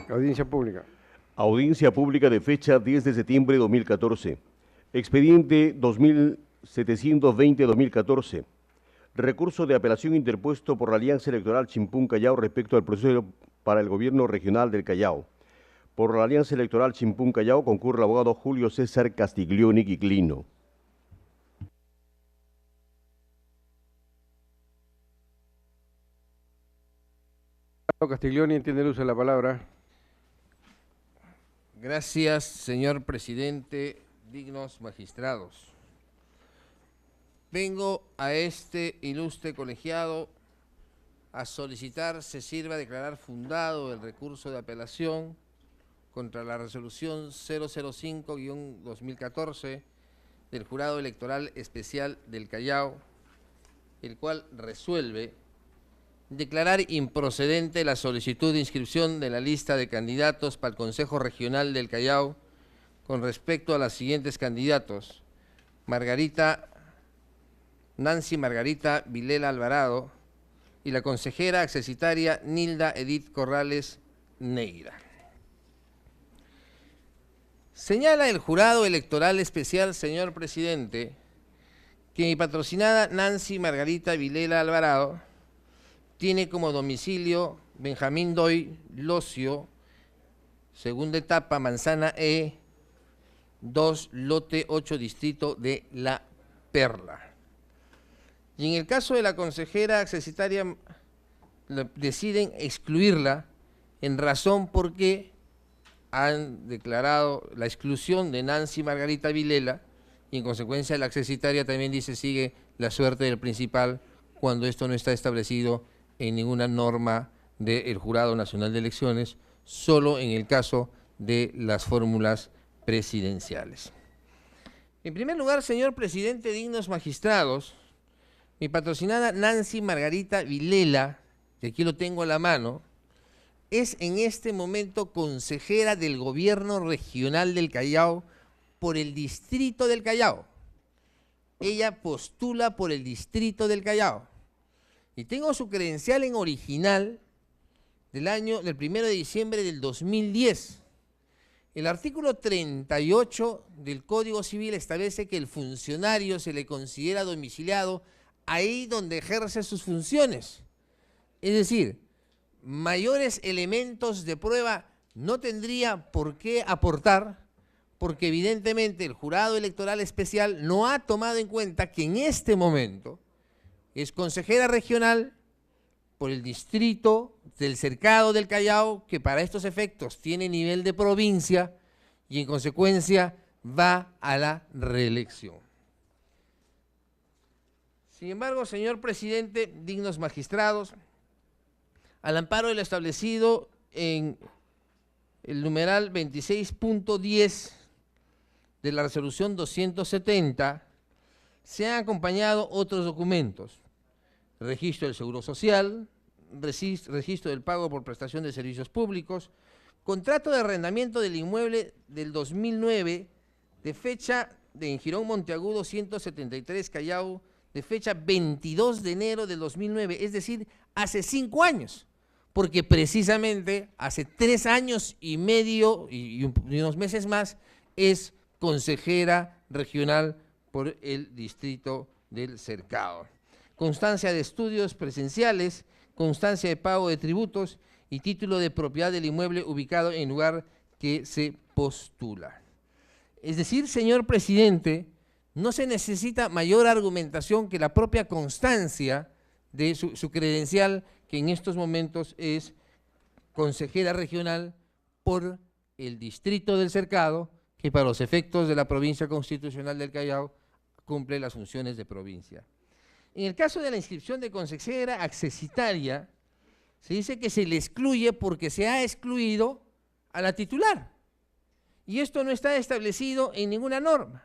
Audiencia pública. Audiencia pública de fecha 10 de septiembre de 2014. Expediente 2720-2014. Recurso de apelación interpuesto por la Alianza Electoral Chimpún Callao respecto al proceso para el gobierno regional del Callao. Por la Alianza Electoral Chimpún Callao concurre el abogado Julio César Castiglioni Quiclino. Castiglioni, entiende el uso de la palabra. Gracias, señor presidente, dignos magistrados. Vengo a este ilustre colegiado a solicitar se sirva a declarar fundado el recurso de apelación contra la resolución 005-2014 del Jurado Electoral Especial del Callao, el cual resuelve declarar improcedente la solicitud de inscripción de la lista de candidatos para el Consejo Regional del Callao con respecto a los siguientes candidatos: Nancy Margarita Vilela Alvarado y la consejera accesitaria Nilda Edith Corrales Neira. Señala el Jurado Electoral Especial, señor presidente, que mi patrocinada Nancy Margarita Vilela Alvarado tiene como domicilio Benjamín Doy Locio, segunda etapa, Manzana E, 2, lote 8, distrito de La Perla. Y en el caso de la consejera accesitaria, deciden excluirla en razón porque han declarado la exclusión de Nancy Margarita Vilela y en consecuencia la accesitaria también dice sigue la suerte del principal cuando esto no está establecido en ninguna norma del Jurado Nacional de Elecciones, solo en el caso de las fórmulas presidenciales. En primer lugar, señor presidente, dignos magistrados, mi patrocinada Nancy Margarita Vilela, que aquí lo tengo a la mano, es en este momento consejera del Gobierno Regional del Callao por el Distrito del Callao. Ella postula por el Distrito del Callao. Y tengo su credencial en original del 1 de diciembre del 2010. El artículo 38 del Código Civil establece que el funcionario se le considera domiciliado ahí donde ejerce sus funciones. Es decir, mayores elementos de prueba no tendría por qué aportar, porque evidentemente el Jurado Electoral Especial no ha tomado en cuenta que en este momento es consejera regional por el distrito del Cercado del Callao, que para estos efectos tiene nivel de provincia y en consecuencia va a la reelección. Sin embargo, señor presidente, dignos magistrados, al amparo de lo establecido en el numeral 26.10 de la resolución 270, se han acompañado otros documentos: registro del Seguro Social, registro del pago por prestación de servicios públicos, contrato de arrendamiento del inmueble del 2009 de fecha en Jirón Monteagudo 173 Callao, de fecha 22 de enero del 2009, es decir, hace 5 años, porque precisamente hace 3 años y medio y unos meses más es consejera regional por el distrito del Cercado. Constancia de estudios presenciales, constancia de pago de tributos y título de propiedad del inmueble ubicado en lugar que se postula. Es decir, señor presidente, no se necesita mayor argumentación que la propia constancia de su credencial, que en estos momentos es consejera regional por el distrito del Cercado, que para los efectos de la provincia constitucional del Callao cumple las funciones de provincia. En el caso de la inscripción de consejera accesitaria, se dice que se le excluye porque se ha excluido a la titular. Y esto no está establecido en ninguna norma.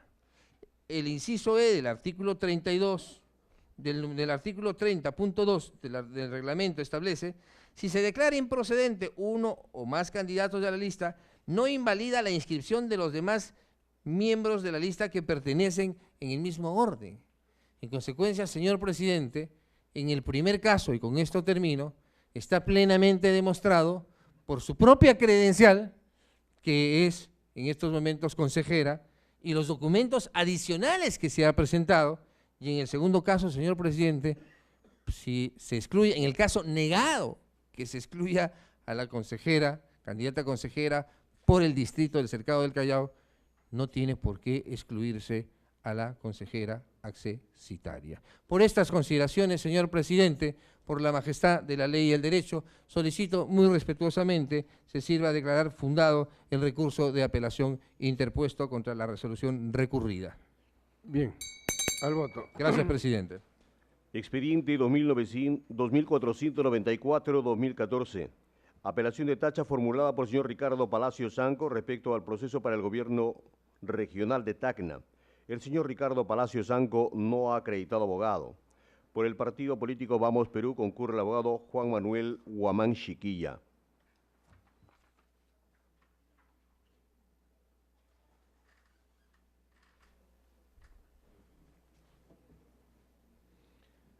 El inciso E del artículo 32, del artículo 30.2 del reglamento establece: si se declara improcedente uno o más candidatos de la lista, no invalida la inscripción de los demás miembros de la lista que pertenecen en el mismo orden. En consecuencia, señor presidente, en el primer caso, y con esto termino, está plenamente demostrado por su propia credencial, que es en estos momentos consejera, y los documentos adicionales que se ha presentado, y en el segundo caso, señor presidente, si se excluye, en el caso negado, que se excluya a la consejera, candidata a consejera, por el distrito del Cercado del Callao, no tiene por qué excluirse a la consejera accesitaria. Por estas consideraciones, señor presidente, por la majestad de la ley y el derecho, solicito muy respetuosamente se sirva a declarar fundado el recurso de apelación interpuesto contra la resolución recurrida. Bien, al voto. Gracias, presidente. Expediente 2494-2014. Apelación de tacha formulada por el señor Ricardo Palacio Zanco respecto al proceso para el gobierno regional de Tacna. El señor Ricardo Palacio Zanco no ha acreditado abogado. Por el partido político Vamos Perú concurre el abogado Juan Manuel Huamán Chiquilla.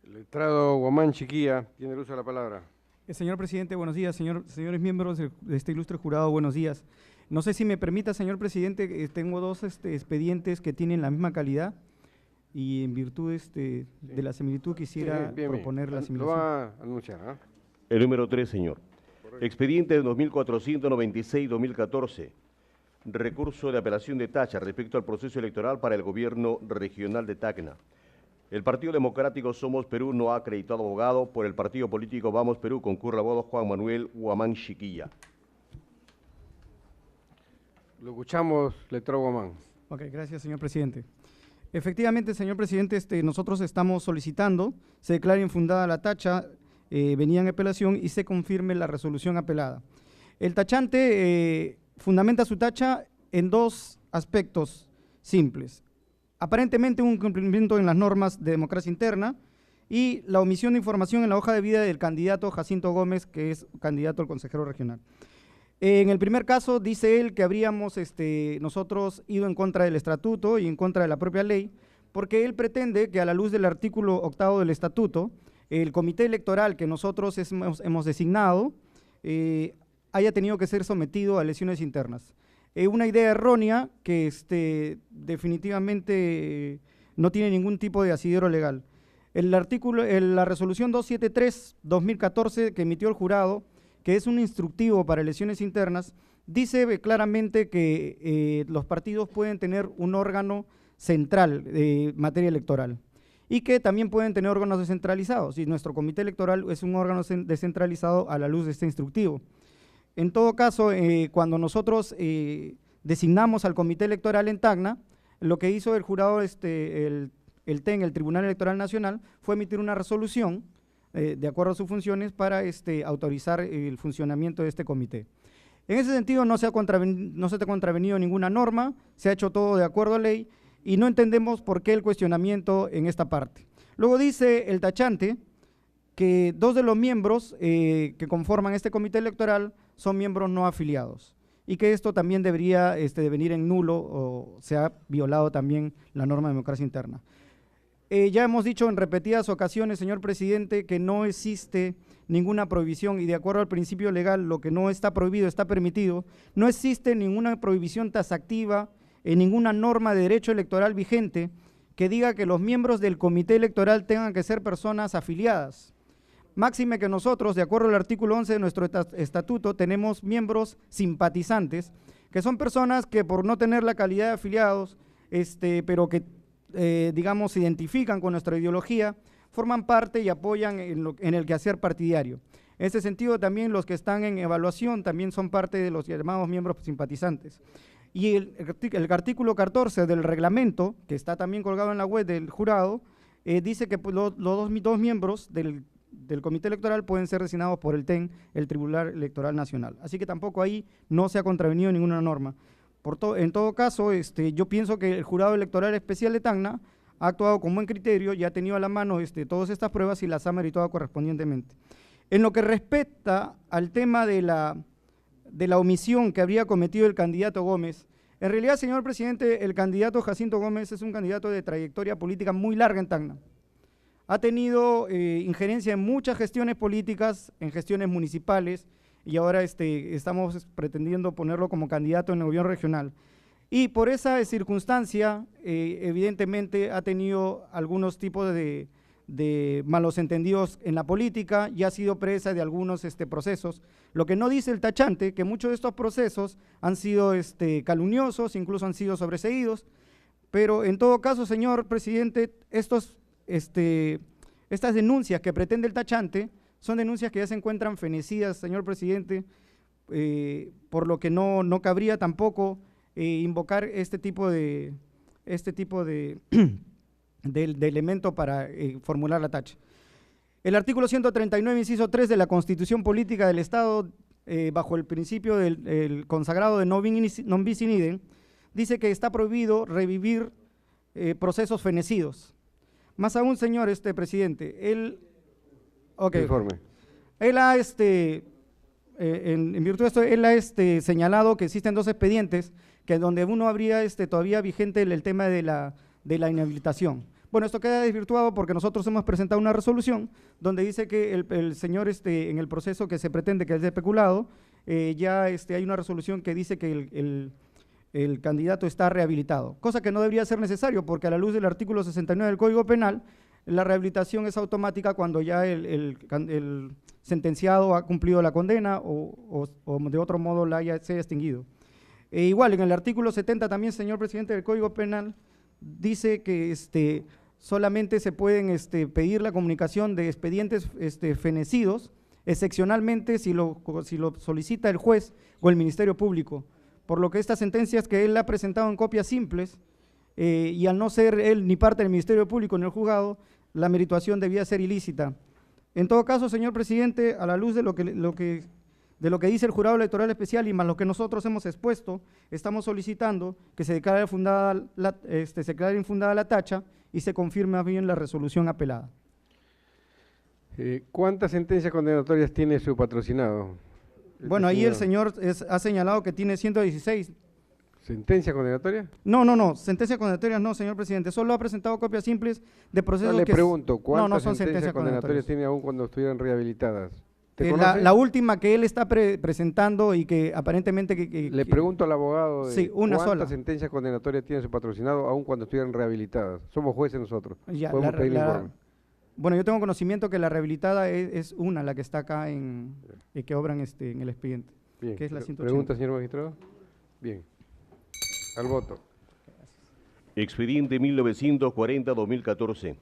El letrado Guamán Chiquilla tiene el uso de la palabra. Señor presidente, buenos días. Señores miembros de este ilustre jurado, buenos días. No sé si me permita, señor presidente, tengo dos expedientes que tienen la misma calidad y en virtud de la similitud quisiera proponer la Lo similitud. va a anunciar, ¿ah? El número 3, señor. Expediente 2496-2014. Recurso de apelación de tacha respecto al proceso electoral para el gobierno regional de Tacna. El Partido Democrático Somos Perú no ha acreditado abogado. Por el partido político Vamos Perú concurre el abogado Juan Manuel Huamán Chiquilla. Lo escuchamos, letrado Guamán. Ok, gracias, señor presidente. Efectivamente, señor presidente, nosotros estamos solicitando se declare infundada la tacha, venía en apelación y se confirme la resolución apelada. El tachante fundamenta su tacha en dos aspectos simples. Aparentemente un incumplimiento en las normas de democracia interna y la omisión de información en la hoja de vida del candidato Jacinto Gómez, que es candidato al consejero regional. En el primer caso dice él que habríamos nosotros ido en contra del estatuto y en contra de la propia ley, porque él pretende que a la luz del artículo 8º del estatuto, el comité electoral que nosotros hemos designado haya tenido que ser sometido a elecciones internas. Una idea errónea que definitivamente no tiene ningún tipo de asidero legal. La resolución 273-2014 que emitió el jurado, que es un instructivo para elecciones internas, dice claramente que los partidos pueden tener un órgano central de materia electoral y que también pueden tener órganos descentralizados, y nuestro comité electoral es un órgano descentralizado a la luz de este instructivo. En todo caso, cuando nosotros designamos al comité electoral en Tacna, lo que hizo el jurado, el TEN, el Tribunal Electoral Nacional, fue emitir una resolución de acuerdo a sus funciones para autorizar el funcionamiento de este comité. En ese sentido no se ha contravenido ninguna norma, se ha hecho todo de acuerdo a ley y no entendemos por qué el cuestionamiento en esta parte. Luego dice el tachante que dos de los miembros que conforman este comité electoral son miembros no afiliados y que esto también debería devenir en nulo o se ha violado también la norma de democracia interna. Ya hemos dicho en repetidas ocasiones, señor presidente, que no existe ninguna prohibición y de acuerdo al principio legal lo que no está prohibido está permitido. No existe ninguna prohibición taxativa en ninguna norma de derecho electoral vigente que diga que los miembros del comité electoral tengan que ser personas afiliadas. Máxime que nosotros, de acuerdo al artículo 11 de nuestro estatuto, tenemos miembros simpatizantes, que son personas que por no tener la calidad de afiliados, pero que digamos, se identifican con nuestra ideología, forman parte y apoyan en el quehacer partidario. En ese sentido, también los que están en evaluación también son parte de los llamados miembros simpatizantes. Y el artículo 14 del reglamento, que está también colgado en la web del jurado, dice que pues, los dos miembros del comité electoral pueden ser designados por el TEN, el Tribunal Electoral Nacional. Así que tampoco ahí no se ha contravenido ninguna norma. En todo caso, yo pienso que el Jurado Electoral Especial de Tacna ha actuado con buen criterio y ha tenido a la mano todas estas pruebas y las ha meritado correspondientemente. En lo que respecta al tema de la omisión que habría cometido el candidato Gómez, en realidad, señor presidente, el candidato Jacinto Gómez es un candidato de trayectoria política muy larga en Tacna. Ha tenido injerencia en muchas gestiones políticas, en gestiones municipales, y ahora estamos pretendiendo ponerlo como candidato en el gobierno regional. Y por esa circunstancia, evidentemente ha tenido algunos tipos de malos entendidos en la política y ha sido presa de algunos procesos. Lo que no dice el tachante, que muchos de estos procesos han sido calumniosos, incluso han sido sobreseídos, pero en todo caso, señor presidente, estas denuncias que pretende el tachante son denuncias que ya se encuentran fenecidas, señor presidente, por lo que no cabría tampoco invocar este tipo de elemento para formular la tacha. El artículo 139, inciso 3 de la Constitución Política del Estado, bajo el principio del consagrado de non bis in idem, dice que está prohibido revivir procesos fenecidos. Más aún, señor presidente, él ha, en virtud de esto, él ha señalado que existen 2 expedientes, que donde uno habría todavía vigente el tema de la inhabilitación. Bueno, esto queda desvirtuado porque nosotros hemos presentado una resolución donde dice que el señor en el proceso que se pretende que es de especulado, ya hay una resolución que dice que el candidato está rehabilitado, cosa que no debería ser necesario porque a la luz del artículo 69 del Código Penal, la rehabilitación es automática cuando ya el sentenciado ha cumplido la condena o de otro modo se haya extinguido. Igual, en el artículo 70 también, señor presidente, del Código Penal, dice que solamente se pueden pedir la comunicación de expedientes fenecidos, excepcionalmente si lo solicita el juez o el Ministerio Público, por lo que estas sentencias que él ha presentado en copias simples, y al no ser él ni parte del Ministerio Público ni el juzgado, la merituación debía ser ilícita. En todo caso, señor presidente, a la luz de lo que dice el Jurado Electoral Especial y más lo que nosotros hemos expuesto, estamos solicitando que se declare infundada la tacha y se confirme bien la resolución apelada. ¿Cuántas sentencias condenatorias tiene su patrocinado? Bueno, ahí el señor ha señalado que tiene 116. ¿Sentencias condenatorias? No, sentencias condenatorias no, señor presidente, solo ha presentado copias simples de procesos le que… pregunto, ¿cuántas no son sentencias condenatorias tiene aún cuando estuvieran rehabilitadas? La última que él está presentando y que aparentemente… Le pregunto al abogado sí, una sola. ¿cuántas sentencias condenatorias tiene su patrocinado aún cuando estuvieran rehabilitadas? Somos jueces nosotros, ya, podemos pedir informe. Bueno, yo tengo conocimiento que la rehabilitada es una, la que está acá que obran en el expediente, Bien. que es la 180. ¿Pregunta, señor magistrado? Bien. Al voto. Expediente 1940-2014.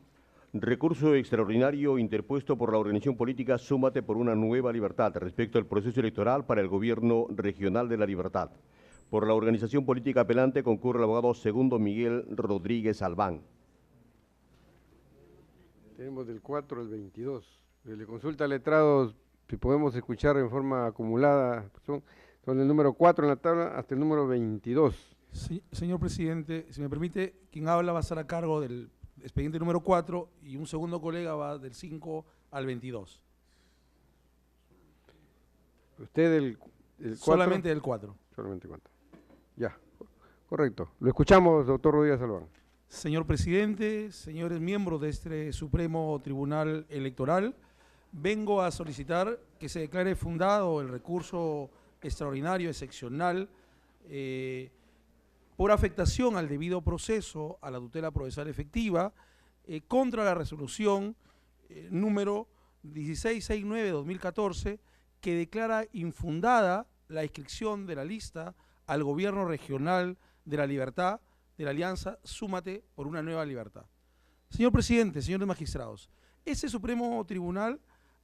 Recurso extraordinario interpuesto por la organización política Súmate por una Nueva Libertad respecto al proceso electoral para el Gobierno Regional de la Libertad. Por la organización política apelante concurre el abogado segundo Miguel Rodríguez Albán. Tenemos del 4 al 22. Le consulta al letrado si podemos escuchar en forma acumulada. Son del número 4 en la tabla hasta el número 22. Sí, señor presidente, si me permite, quien habla va a estar a cargo del expediente número 4 y un segundo colega va del 5 al 22. ¿Usted del 4? Solamente del 4. Solamente 4. Ya, correcto. Lo escuchamos, doctor Rodríguez Albán. Señor presidente, señores miembros de este Supremo Tribunal Electoral, vengo a solicitar que se declare fundado el recurso extraordinario, excepcional, por afectación al debido proceso, a la tutela procesal efectiva, contra la resolución número 1669-2014, que declara infundada la inscripción de la lista al Gobierno Regional de la Libertad de la Alianza Súmate por una Nueva Libertad. Señor presidente, señores magistrados, ese Supremo Tribunal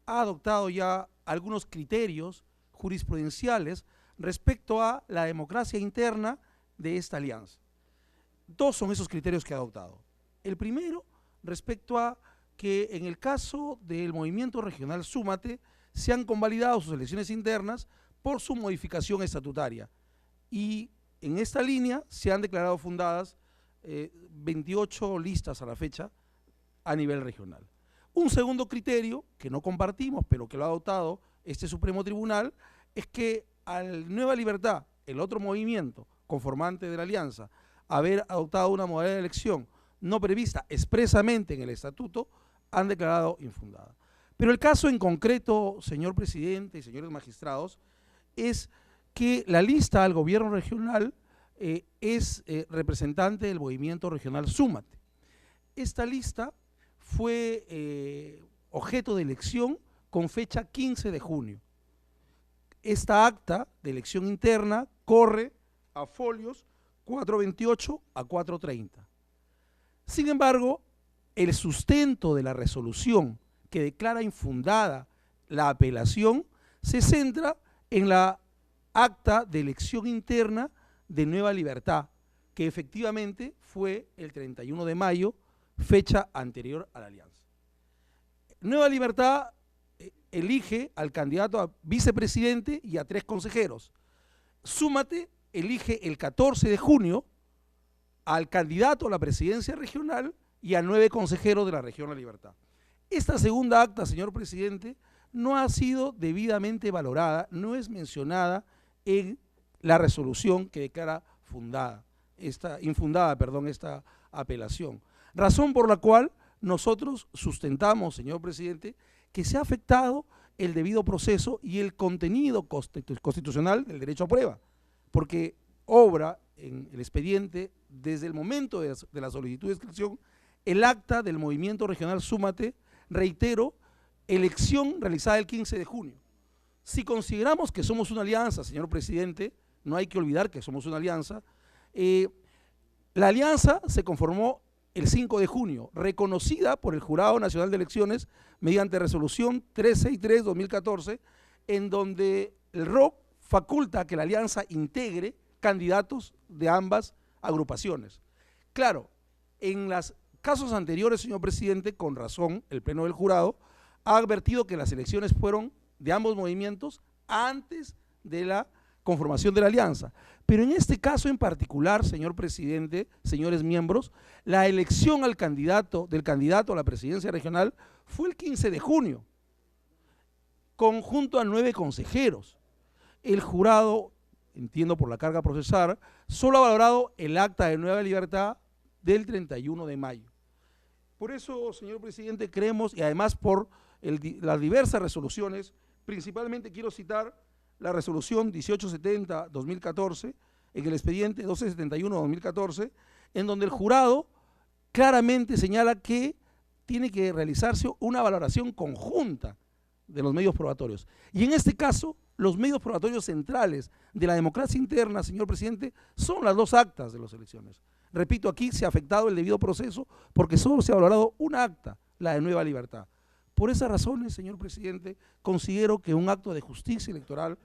ha adoptado ya algunos criterios jurisprudenciales respecto a la democracia interna de esta alianza. 2 son esos criterios que ha adoptado. El primero, respecto a que en el caso del movimiento regional Súmate, se han convalidado sus elecciones internas por su modificación estatutaria. Y en esta línea se han declarado fundadas 28 listas a la fecha a nivel regional. Un segundo criterio, que no compartimos, pero que lo ha adoptado este Supremo Tribunal, es que al Nueva Libertad, el otro movimiento conformante de la alianza, haber adoptado una modalidad de elección no prevista expresamente en el estatuto, han declarado infundada. Pero el caso en concreto, señor presidente y señores magistrados, es que la lista al gobierno regional es representante del movimiento regional Súmate. Esta lista fue objeto de elección con fecha 15 de junio. Esta acta de elección interna corre a folios 428 a 430. Sin embargo, el sustento de la resolución que declara infundada la apelación se centra en la acta de elección interna de Nueva Libertad, que efectivamente fue el 31 de mayo, fecha anterior a la alianza. Nueva Libertad elige al candidato a vicepresidente y a 3 consejeros. Súmate elige el 14 de junio al candidato a la presidencia regional y a 9 consejeros de la región La Libertad. Esta segunda acta, señor presidente, no ha sido debidamente valorada, no es mencionada en la resolución que declara infundada esta apelación. Razón por la cual nosotros sustentamos, señor presidente, que se ha afectado el debido proceso y el contenido constitucional del derecho a prueba, porque obra en el expediente desde el momento de la solicitud de inscripción el acta del movimiento regional Súmate, reitero, elección realizada el 15 de junio. Si consideramos que somos una alianza, señor presidente, no hay que olvidar que somos una alianza, la alianza se conformó el 5 de junio, reconocida por el Jurado Nacional de Elecciones mediante resolución 363-2014, en donde el ROC faculta que la alianza integre candidatos de ambas agrupaciones. Claro, en los casos anteriores, señor presidente, con razón, el Pleno del Jurado ha advertido que las elecciones fueron de ambos movimientos antes de la conformación de la alianza. Pero en este caso en particular, señor presidente, señores miembros, la elección del candidato a la presidencia regional fue el 15 de junio, conjunto a 9 consejeros. El jurado, entiendo por la carga procesal, solo ha valorado el acta de Nueva Libertad del 31 de mayo. Por eso, señor presidente, creemos, y además por las diversas resoluciones, principalmente quiero citar la resolución 1870-2014, en el expediente 1271-2014, en donde el jurado claramente señala que tiene que realizarse una valoración conjunta de los medios probatorios. Y en este caso, los medios probatorios centrales de la democracia interna, señor presidente, son las 2 actas de las elecciones. Repito, aquí se ha afectado el debido proceso porque solo se ha valorado una acta, la de Nueva Libertad. Por esas razones, señor presidente, considero que un acto de justicia electoral,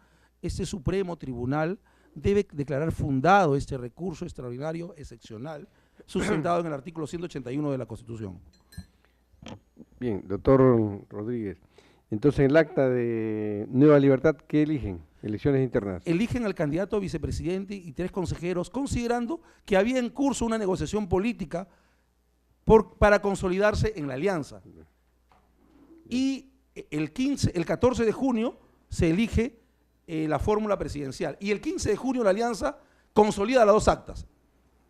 este Supremo Tribunal debe declarar fundado este recurso extraordinario, excepcional, sustentado en el artículo 181 de la Constitución. Bien, doctor Rodríguez. Entonces, en el acta de Nueva Libertad, ¿qué eligen? Elecciones internas. Eligen al candidato a vicepresidente y 3 consejeros, considerando que había en curso una negociación política para consolidarse en la alianza. Y el 14 de junio se elige la fórmula presidencial. Y el 15 de junio la alianza consolida las 2 actas.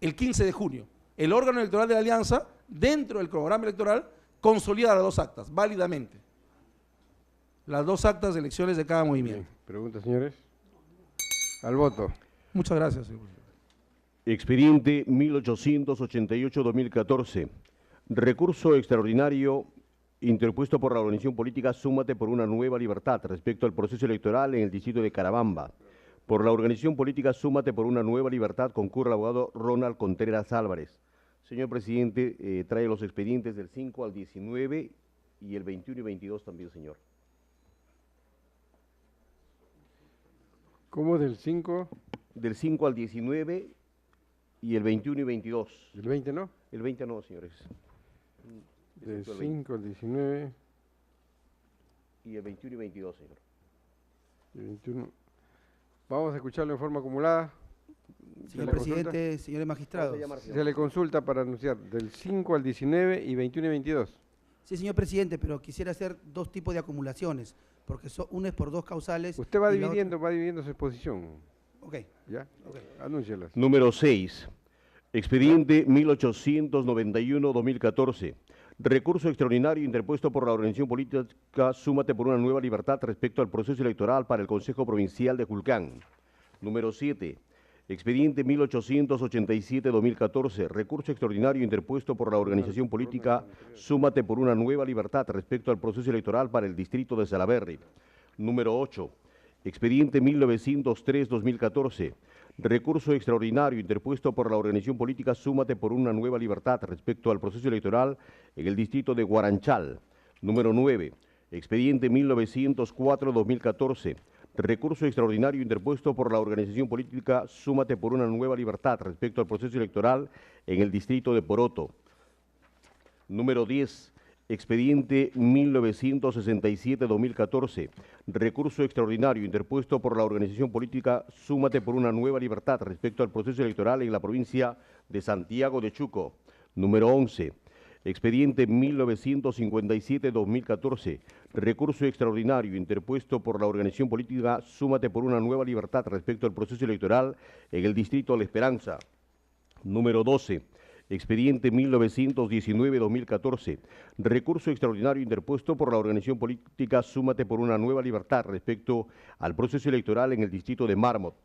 El 15 de junio. El órgano electoral de la alianza, dentro del programa electoral, consolida las 2 actas, válidamente. Las 2 actas de elecciones de cada movimiento. Bien. Preguntas, señores. Al voto. Muchas gracias, señor presidente. Expediente 1888-2014. Recurso extraordinario interpuesto por la organización política Súmate por una Nueva Libertad respecto al proceso electoral en el distrito de Carabamba. Por la organización política Súmate por una Nueva Libertad concurre el abogado Ronald Contreras Álvarez. Señor presidente, trae los expedientes del 5 al 19 y el 21 y 22 también, señor. ¿Cómo del 5? Del 5 al 19 y el 21 y 22. ¿El 20 no? El 20 no, señores. Del 5 al 19. Y el 21 y 22, señor. El 21. Vamos a escucharlo en forma acumulada. Señor presidente, señores magistrados. Se le consulta para anunciar del 5 al 19 y 21 y 22. Sí, señor presidente, pero quisiera hacer 2 tipos de acumulaciones, porque una es por 2 causales. Usted va y la dividiendo su exposición. otra. Ok. ¿Ya? Ok. Anúncielas. Número 6. Expediente 1891-2014. Recurso extraordinario interpuesto por la organización política Súmate por una nueva libertad respecto al proceso electoral para el Consejo Provincial de Julcán. Número 7. Expediente 1887-2014. Recurso extraordinario interpuesto por la organización política Súmate por una nueva libertad respecto al proceso electoral para el distrito de Salaberry. Número 8. Expediente 1903-2014. Recurso extraordinario interpuesto por la organización política Súmate por una nueva libertad respecto al proceso electoral en el distrito de Guaranchal. Número 9. Expediente 1904-2014. Recurso extraordinario interpuesto por la organización política Súmate por una nueva libertad respecto al proceso electoral en el distrito de Poroto. Número 10. Expediente 1967-2014. Recurso extraordinario interpuesto por la organización política Súmate por una nueva libertad respecto al proceso electoral en la provincia de Santiago de Chuco. Número 11. Expediente 1957-2014. Recurso extraordinario interpuesto por la organización política Súmate por una nueva libertad respecto al proceso electoral en el distrito de La Esperanza. Número 12. Expediente 1919-2014. Recurso extraordinario interpuesto por la organización política Súmate por una nueva libertad respecto al proceso electoral en el distrito de Marmot.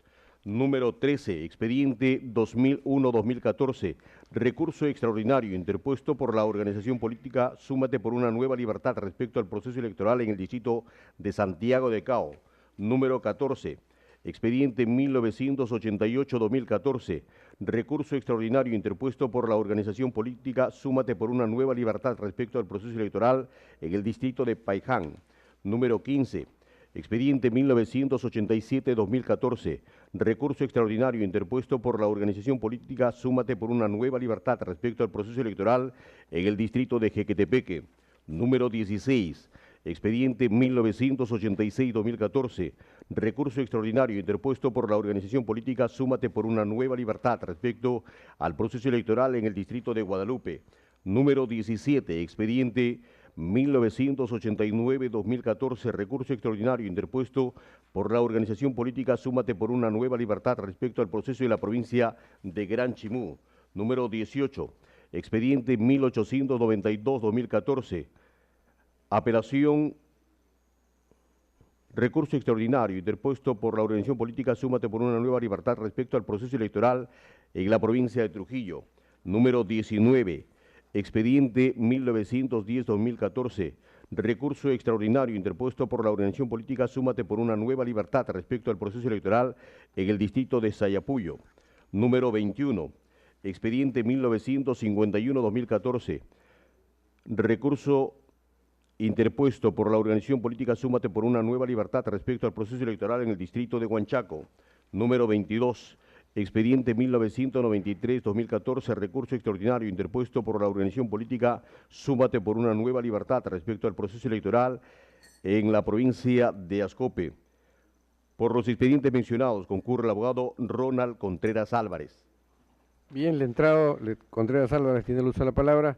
Número 13. Expediente 2001-2014. Recurso extraordinario interpuesto por la organización política Súmate por una nueva libertad respecto al proceso electoral en el distrito de Santiago de Cao. Número 14. Expediente 1988-2014. Recurso extraordinario interpuesto por la organización política Súmate por una nueva libertad respecto al proceso electoral en el distrito de Paiján. Número 15. Expediente 1987-2014. Recurso extraordinario interpuesto por la organización política Súmate por una nueva libertad respecto al proceso electoral en el distrito de Jequetepeque. Número 16. Expediente 1986-2014. Recurso extraordinario interpuesto por la organización política Súmate por una nueva libertad respecto al proceso electoral en el distrito de Guadalupe. Número 17. Expediente 1989-2014. Recurso extraordinario interpuesto por la organización política Súmate por una nueva libertad respecto al proceso de la provincia de Gran Chimú. Número 18. Expediente 1892-2014. Apelación, recurso extraordinario interpuesto por la organización política Súmate por una nueva libertad respecto al proceso electoral en la provincia de Trujillo. Número 19. Expediente 1910-2014. Recurso extraordinario interpuesto por la organización política Súmate por una nueva libertad respecto al proceso electoral en el distrito de Sayapuyo. Número 21. Expediente 1951-2014. Recurso interpuesto por la organización política Súmate por una nueva libertad respecto al proceso electoral en el distrito de Huanchaco. Número 22. Expediente 1993-2014. Recurso extraordinario interpuesto por la organización política Súmate por una nueva libertad respecto al proceso electoral en la provincia de Ascope. Por los expedientes mencionados concurre el abogado Ronald Contreras Álvarez. Bien, Contreras Álvarez tiene el uso de la palabra.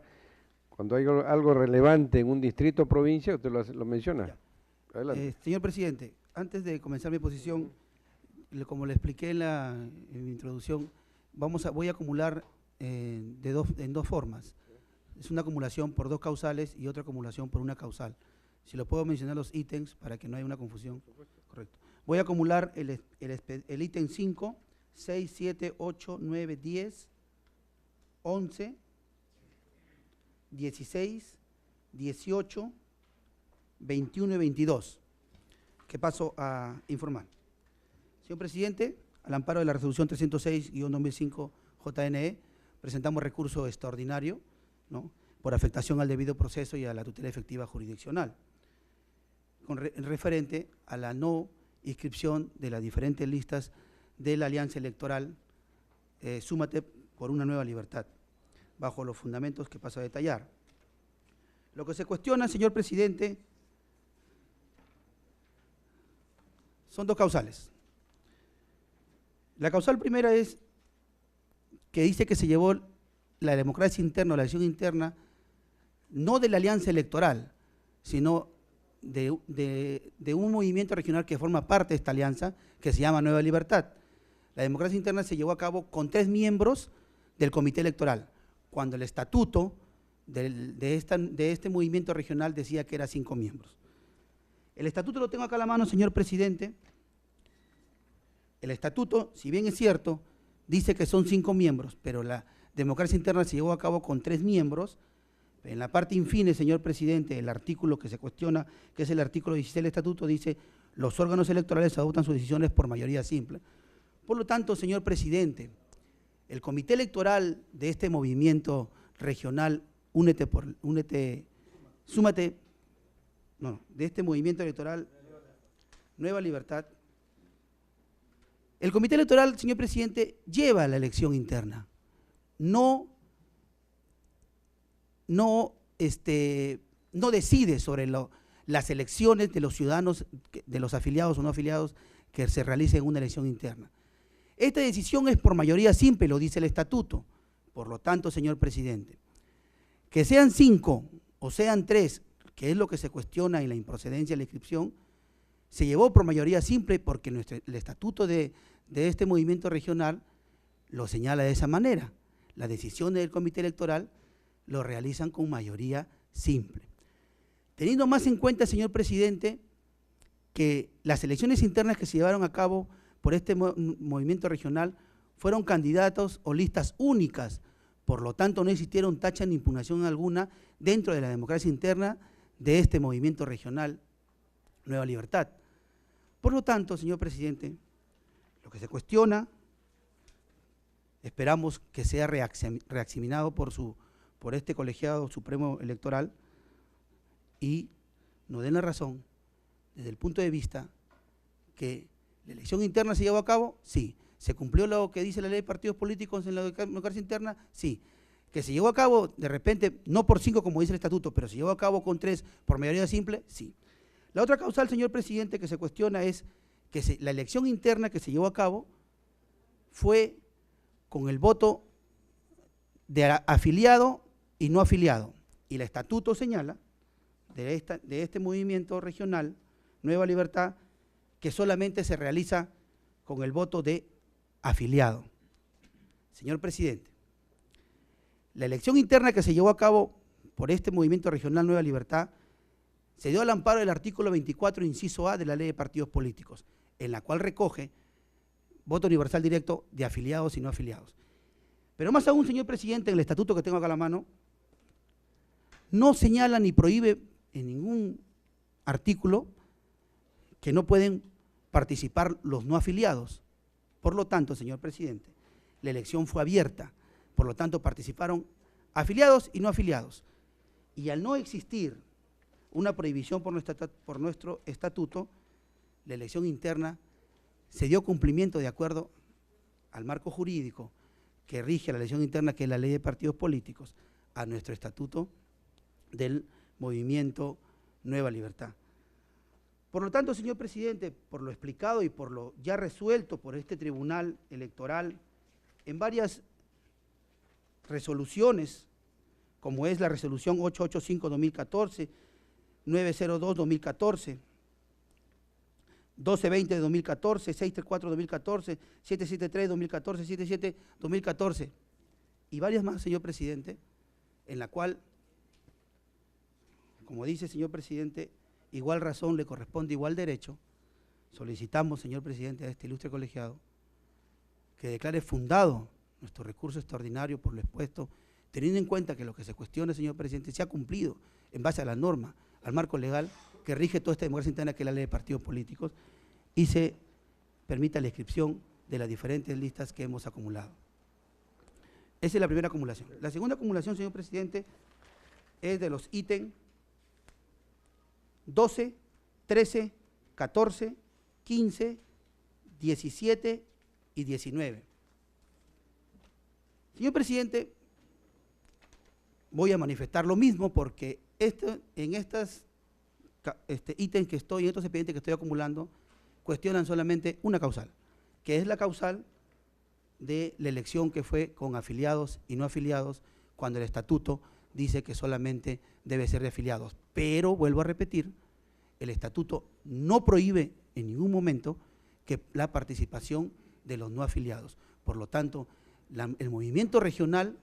Cuando hay algo relevante en un distrito o provincia, usted lo menciona. Adelante. Señor presidente, antes de comenzar mi posición, como le expliqué en mi introducción, voy a acumular en dos formas. Es una acumulación por dos causales y otra acumulación por una causal. Si lo puedo mencionar los ítems para que no haya una confusión. Correcto. Voy a acumular el ítem 5, 6, 7, 8, 9, 10, 11, 16, 18, 21 y 22, que paso a informar. Señor presidente, al amparo de la resolución 306-2005 JNE, presentamos recurso extraordinario, ¿no?, por afectación al debido proceso y a la tutela efectiva jurisdiccional, referente a la no inscripción de las diferentes listas de la alianza electoral Súmate por una nueva libertad, bajo los fundamentos que paso a detallar. Lo que se cuestiona, señor presidente, son dos causales. La causal primera es que dice que se llevó la democracia interna o la elección interna no de la alianza electoral, sino de un movimiento regional que forma parte de esta alianza, que se llama Nueva Libertad. La democracia interna se llevó a cabo con 3 miembros del comité electoral, cuando el estatuto de este movimiento regional decía que era 5 miembros. El estatuto lo tengo acá a la mano, señor presidente. El estatuto, si bien es cierto, dice que son 5 miembros, pero la democracia interna se llevó a cabo con 3 miembros. En la parte infine, señor presidente, el artículo que se cuestiona, que es el artículo 16 del estatuto, dice: los órganos electorales adoptan sus decisiones por mayoría simple. Por lo tanto, señor presidente, el comité electoral de este movimiento regional, Súmate, de este movimiento electoral, Nueva Libertad, el comité electoral, señor presidente, lleva la elección interna, no decide sobre las elecciones de los ciudadanos, de los afiliados o no afiliados que se realicen en una elección interna. Esta decisión es por mayoría simple, lo dice el estatuto. Por lo tanto, señor presidente, que sean 5 o sean 3, que es lo que se cuestiona en la improcedencia de la inscripción, se llevó por mayoría simple porque el estatuto de este movimiento regional lo señala de esa manera. Las decisiones del comité electoral lo realizan con mayoría simple. Teniendo más en cuenta, señor presidente, que las elecciones internas que se llevaron a cabo por este movimiento regional fueron candidatos o listas únicas, por lo tanto no existieron tacha ni impugnación alguna dentro de la democracia interna de este movimiento regional Nueva Libertad. Por lo tanto, señor presidente, lo que se cuestiona, esperamos que sea reexaminado por este colegiado supremo electoral y nos den la razón desde el punto de vista que la elección interna se llevó a cabo, sí. ¿Se cumplió lo que dice la ley de partidos políticos en la democracia interna? Sí. ¿Que se llevó a cabo de repente, no por 5 como dice el estatuto, pero se llevó a cabo con 3 por mayoría simple? Sí. La otra causal, señor presidente, que se cuestiona es que la elección interna que se llevó a cabo fue con el voto de afiliado y no afiliado. Y el estatuto señala de este movimiento regional, Nueva Libertad, que solamente se realiza con el voto de afiliado. Señor presidente, la elección interna que se llevó a cabo por este movimiento regional Nueva Libertad se dio al amparo del artículo 24, inciso A de la ley de partidos políticos, en la cual recoge voto universal directo de afiliados y no afiliados. Pero más aún, señor presidente, en el estatuto que tengo acá a la mano, no señala ni prohíbe en ningún artículo que no pueden participar los no afiliados. Por lo tanto, señor presidente, la elección fue abierta, por lo tanto participaron afiliados y no afiliados. Y al no existir una prohibición por nuestro estatuto, la elección interna se dio cumplimiento de acuerdo al marco jurídico que rige la elección interna, que es la ley de partidos políticos, a nuestro estatuto del movimiento Nueva Libertad. Por lo tanto, señor presidente, por lo explicado y por lo ya resuelto por este tribunal electoral en varias resoluciones, como es la resolución 885-2014, 902-2014, 1220 de 2014, 634 de 2014, 773 de 2014, 77 2014 y varias más, señor presidente, en la cual, como dice, señor presidente, igual razón le corresponde igual derecho, solicitamos, señor presidente, a este ilustre colegiado que declare fundado nuestro recurso extraordinario por lo expuesto, teniendo en cuenta que lo que se cuestiona, señor presidente, se ha cumplido en base a la norma, al marco legal que rige toda esta democracia interna, que es la ley de partidos políticos, y se permita la inscripción de las diferentes listas que hemos acumulado. Esa es la primera acumulación. La segunda acumulación, señor presidente, es de los ítems 12, 13, 14, 15, 17 y 19. Señor presidente, voy a manifestar lo mismo porque en estos ítems que estoy, en estos expedientes que estoy acumulando, cuestionan solamente una causal, que es la causal de la elección que fue con afiliados y no afiliados, cuando el estatuto dice que solamente debe ser de afiliados. Pero, vuelvo a repetir, el estatuto no prohíbe en ningún momento que la participación de los no afiliados. Por lo tanto, el movimiento regional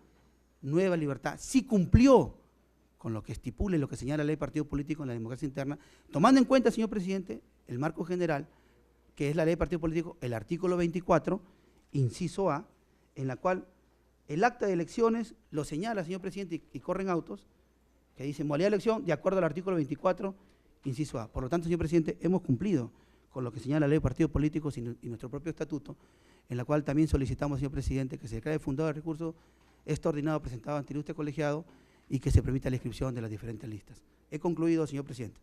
Nueva Libertad sí cumplió con lo que estipule, lo que señala la ley de partido político en la democracia interna, tomando en cuenta, señor presidente, el marco general, que es la ley de partido político, el artículo 24, inciso A, en la cual el acta de elecciones lo señala, señor presidente, y corren autos, que dice modalidad de elección de acuerdo al artículo 24, inciso A. Por lo tanto, señor presidente, hemos cumplido con lo que señala la ley de partidos políticos y nuestro propio estatuto, en la cual también solicitamos, señor presidente, que se declare fundado el recurso extraordinario presentado ante usted colegiado y que se permita la inscripción de las diferentes listas. He concluido, señor presidente.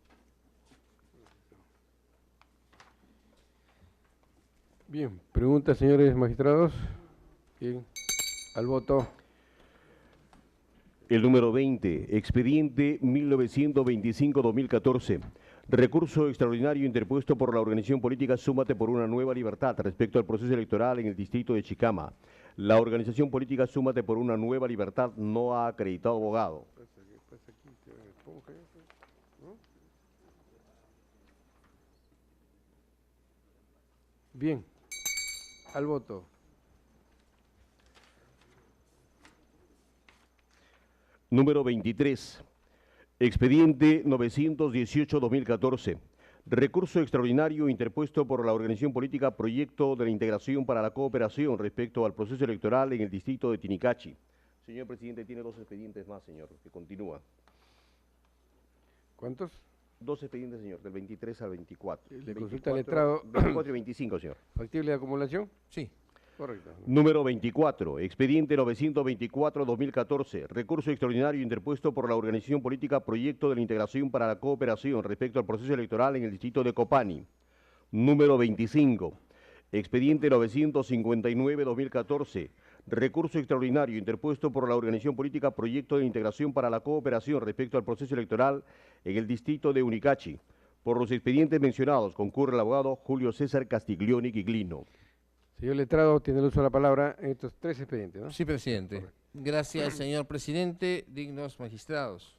Bien, preguntas, señores magistrados. Bien, al voto. El número 20, expediente 1925-2014. Recurso extraordinario interpuesto por la organización política Súmate por una Nueva Libertad respecto al proceso electoral en el distrito de Chicama. La organización política Súmate por una Nueva Libertad no ha acreditado abogado. Bien, al voto. Número 23, expediente 918-2014. Recurso extraordinario interpuesto por la organización política Proyecto de la Integración para la Cooperación respecto al proceso electoral en el distrito de Tinicachi. Señor presidente, tiene 2 expedientes más, señor, que continúa. ¿Cuántos? 2 expedientes, señor, del 23 al 24. Le consulta al letrado. 24 y 25, señor. ¿Factible de acumulación? Sí. Correcto. Número 24, expediente 924-2014, recurso extraordinario interpuesto por la organización política Proyecto de la Integración para la Cooperación respecto al proceso electoral en el distrito de Copani. Número 25, expediente 959-2014, recurso extraordinario interpuesto por la organización política Proyecto de Integración para la Cooperación respecto al proceso electoral en el distrito de Unicachi. Por los expedientes mencionados concurre el abogado Julio César Castiglioni Quiglino. Señor letrado, tiene el uso de la palabra en estos 3 expedientes, ¿no? Sí, presidente. Gracias, señor presidente. Dignos magistrados.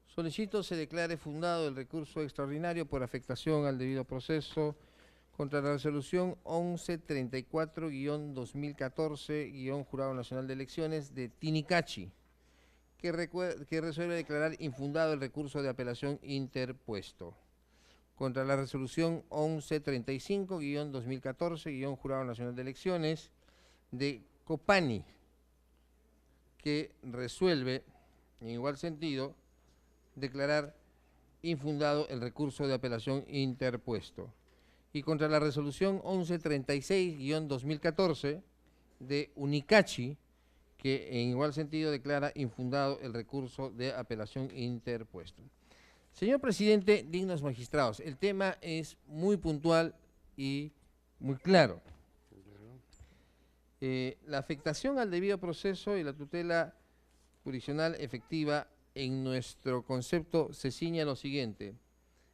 Solicito se declare fundado el recurso extraordinario por afectación al debido proceso contra la resolución 1134-2014-Jurado Nacional de Elecciones de Tinicachi, que resuelve declarar infundado el recurso de apelación interpuesto contra la resolución 1135-2014-Jurado Nacional de Elecciones de Copani, que resuelve, en igual sentido, declarar infundado el recurso de apelación interpuesto, y contra la resolución 1136-2014 de Unicachi, que en igual sentido declara infundado el recurso de apelación interpuesto. Señor presidente, dignos magistrados, el tema es muy puntual y muy claro. La afectación al debido proceso y la tutela jurisdiccional efectiva en nuestro concepto se ciña a lo siguiente.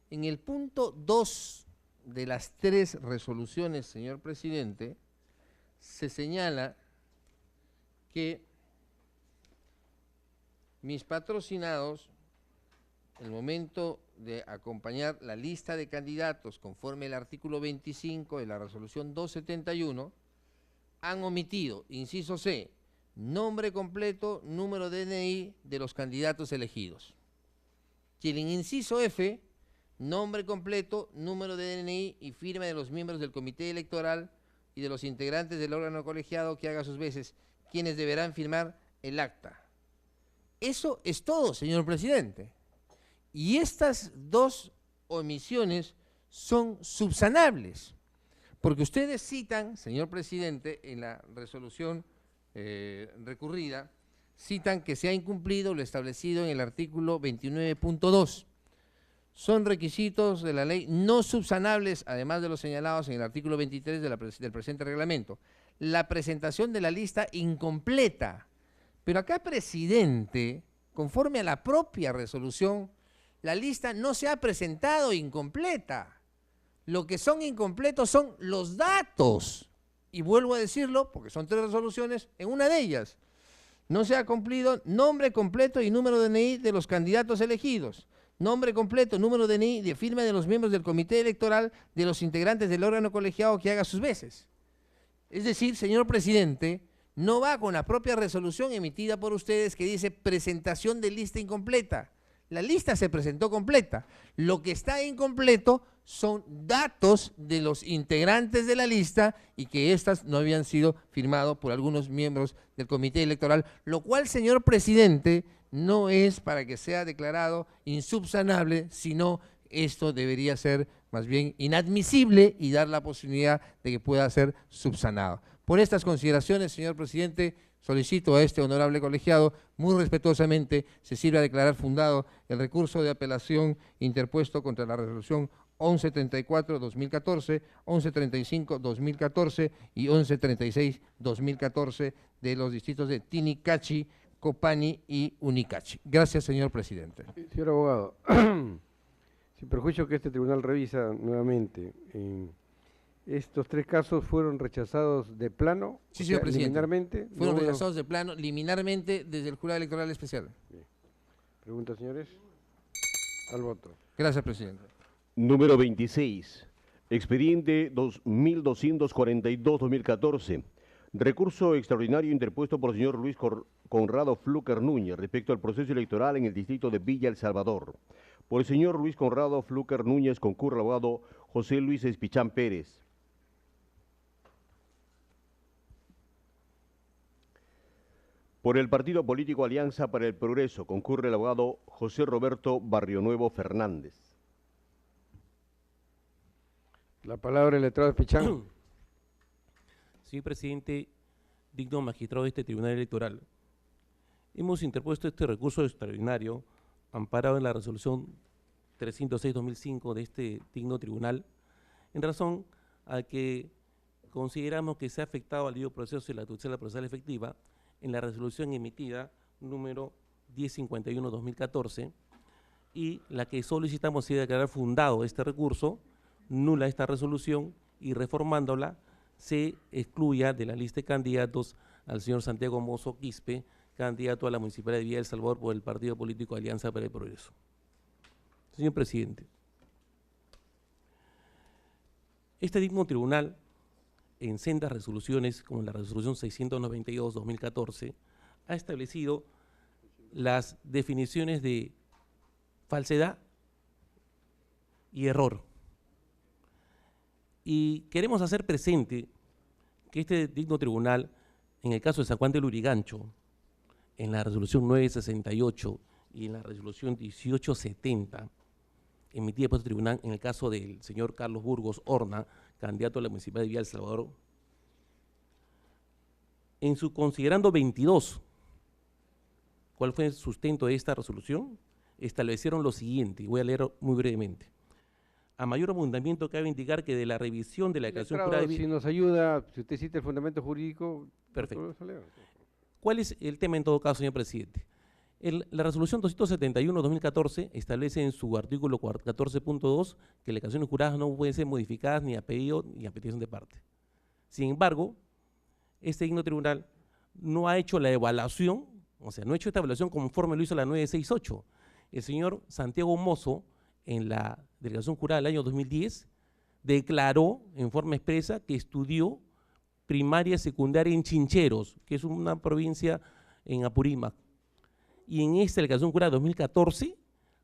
En el punto 2 de las 3 resoluciones, señor presidente, se señala que mis patrocinados, el momento de acompañar la lista de candidatos conforme al artículo 25 de la resolución 271, han omitido, inciso C, nombre completo, número de DNI de los candidatos elegidos. Y en el inciso F, nombre completo, número de DNI y firma de los miembros del comité electoral y de los integrantes del órgano colegiado que haga sus veces, quienes deberán firmar el acta. Eso es todo, señor presidente. Y estas 2 omisiones son subsanables, porque ustedes citan, señor presidente, en la resolución recurrida, citan que se ha incumplido lo establecido en el artículo 29.2. Son requisitos de la ley no subsanables, además de los señalados en el artículo 23 del presente reglamento. La presentación de la lista incompleta. Pero acá, presidente, conforme a la propia resolución, la lista no se ha presentado incompleta. Lo que son incompletos son los datos. Y vuelvo a decirlo, porque son 3 resoluciones, en una de ellas no se ha cumplido nombre completo y número de DNI de los candidatos elegidos. Nombre completo, número de DNI de firma de los miembros del comité electoral, de los integrantes del órgano colegiado que haga sus veces. Es decir, señor presidente, no va con la propia resolución emitida por ustedes que dice presentación de lista incompleta. La lista se presentó completa. Lo que está incompleto son datos de los integrantes de la lista y que éstas no habían sido firmados por algunos miembros del comité electoral, lo cual, señor presidente, no es para que sea declarado insubsanable, sino esto debería ser más bien inadmisible y dar la posibilidad de que pueda ser subsanado. Por estas consideraciones, señor presidente, solicito a este honorable colegiado, muy respetuosamente, se sirva a declarar fundado el recurso de apelación interpuesto contra la resolución 1134-2014, 1135-2014 y 1136-2014 de los distritos de Tinicachi, Copani y Unicachi. Gracias, señor presidente. Señor abogado, sin perjuicio que este tribunal revisa nuevamente, ¿estos 3 casos fueron rechazados de plano? Sí, señor presidente. Liminarmente. Fueron rechazados de plano, liminarmente, desde el jurado electoral especial. Bien. Preguntas, señores. Al voto. Gracias, presidente. Número 26. Expediente 2242-2014. Recurso extraordinario interpuesto por el señor Luis Conrado Fluker Núñez respecto al proceso electoral en el distrito de Villa El Salvador. Por el señor Luis Conrado Fluker Núñez concurre el abogado José Luis Espichán Pérez. Por el partido político Alianza para el Progreso concurre el abogado José Roberto Barrionuevo Fernández. La palabra el letrado Espichán. Señor presidente, digno magistrado de este tribunal electoral, hemos interpuesto este recurso extraordinario amparado en la resolución 306-2005 de este digno tribunal, en razón a que consideramos que se ha afectado al debido proceso y la tutela procesal efectiva en la resolución emitida número 1051-2014 y la que solicitamos sea declarar fundado este recurso, nula esta resolución y reformándola se excluya de la lista de candidatos al señor Santiago Mozo Quispe, candidato a la Municipalidad de Villa El Salvador por el partido político Alianza para el Progreso. Señor presidente, este digno tribunal, en sendas resoluciones, como la resolución 692-2014, ha establecido las definiciones de falsedad y error. Y queremos hacer presente que este digno tribunal, en el caso de San Juan del Lurigancho, en la resolución 968 y en la resolución 1870, emitida por este tribunal en el caso del señor Carlos Burgos Horna, candidato a la Municipalidad de Villa El Salvador, en su considerando 22, ¿cuál fue el sustento de esta resolución? Establecieron lo siguiente, y voy a leer muy brevemente. A mayor abundamiento cabe indicar que de la revisión de la declaración jurada de... Si nos ayuda, si usted cita el fundamento jurídico... Perfecto. ¿Cuál es el tema en todo caso, señor presidente? La resolución 271-2014 establece en su artículo 14.2 que las declaraciones juradas no pueden ser modificadas ni a pedido ni a petición de parte. Sin embargo, este digno tribunal no ha hecho la evaluación, o sea, no ha hecho esta evaluación conforme lo hizo la 968. El señor Santiago Mozo, en la declaración jurada del año 2010, declaró en forma expresa que estudió primaria y secundaria en Chincheros, que es una provincia en Apurímac. Y en esta declaración jurada 2014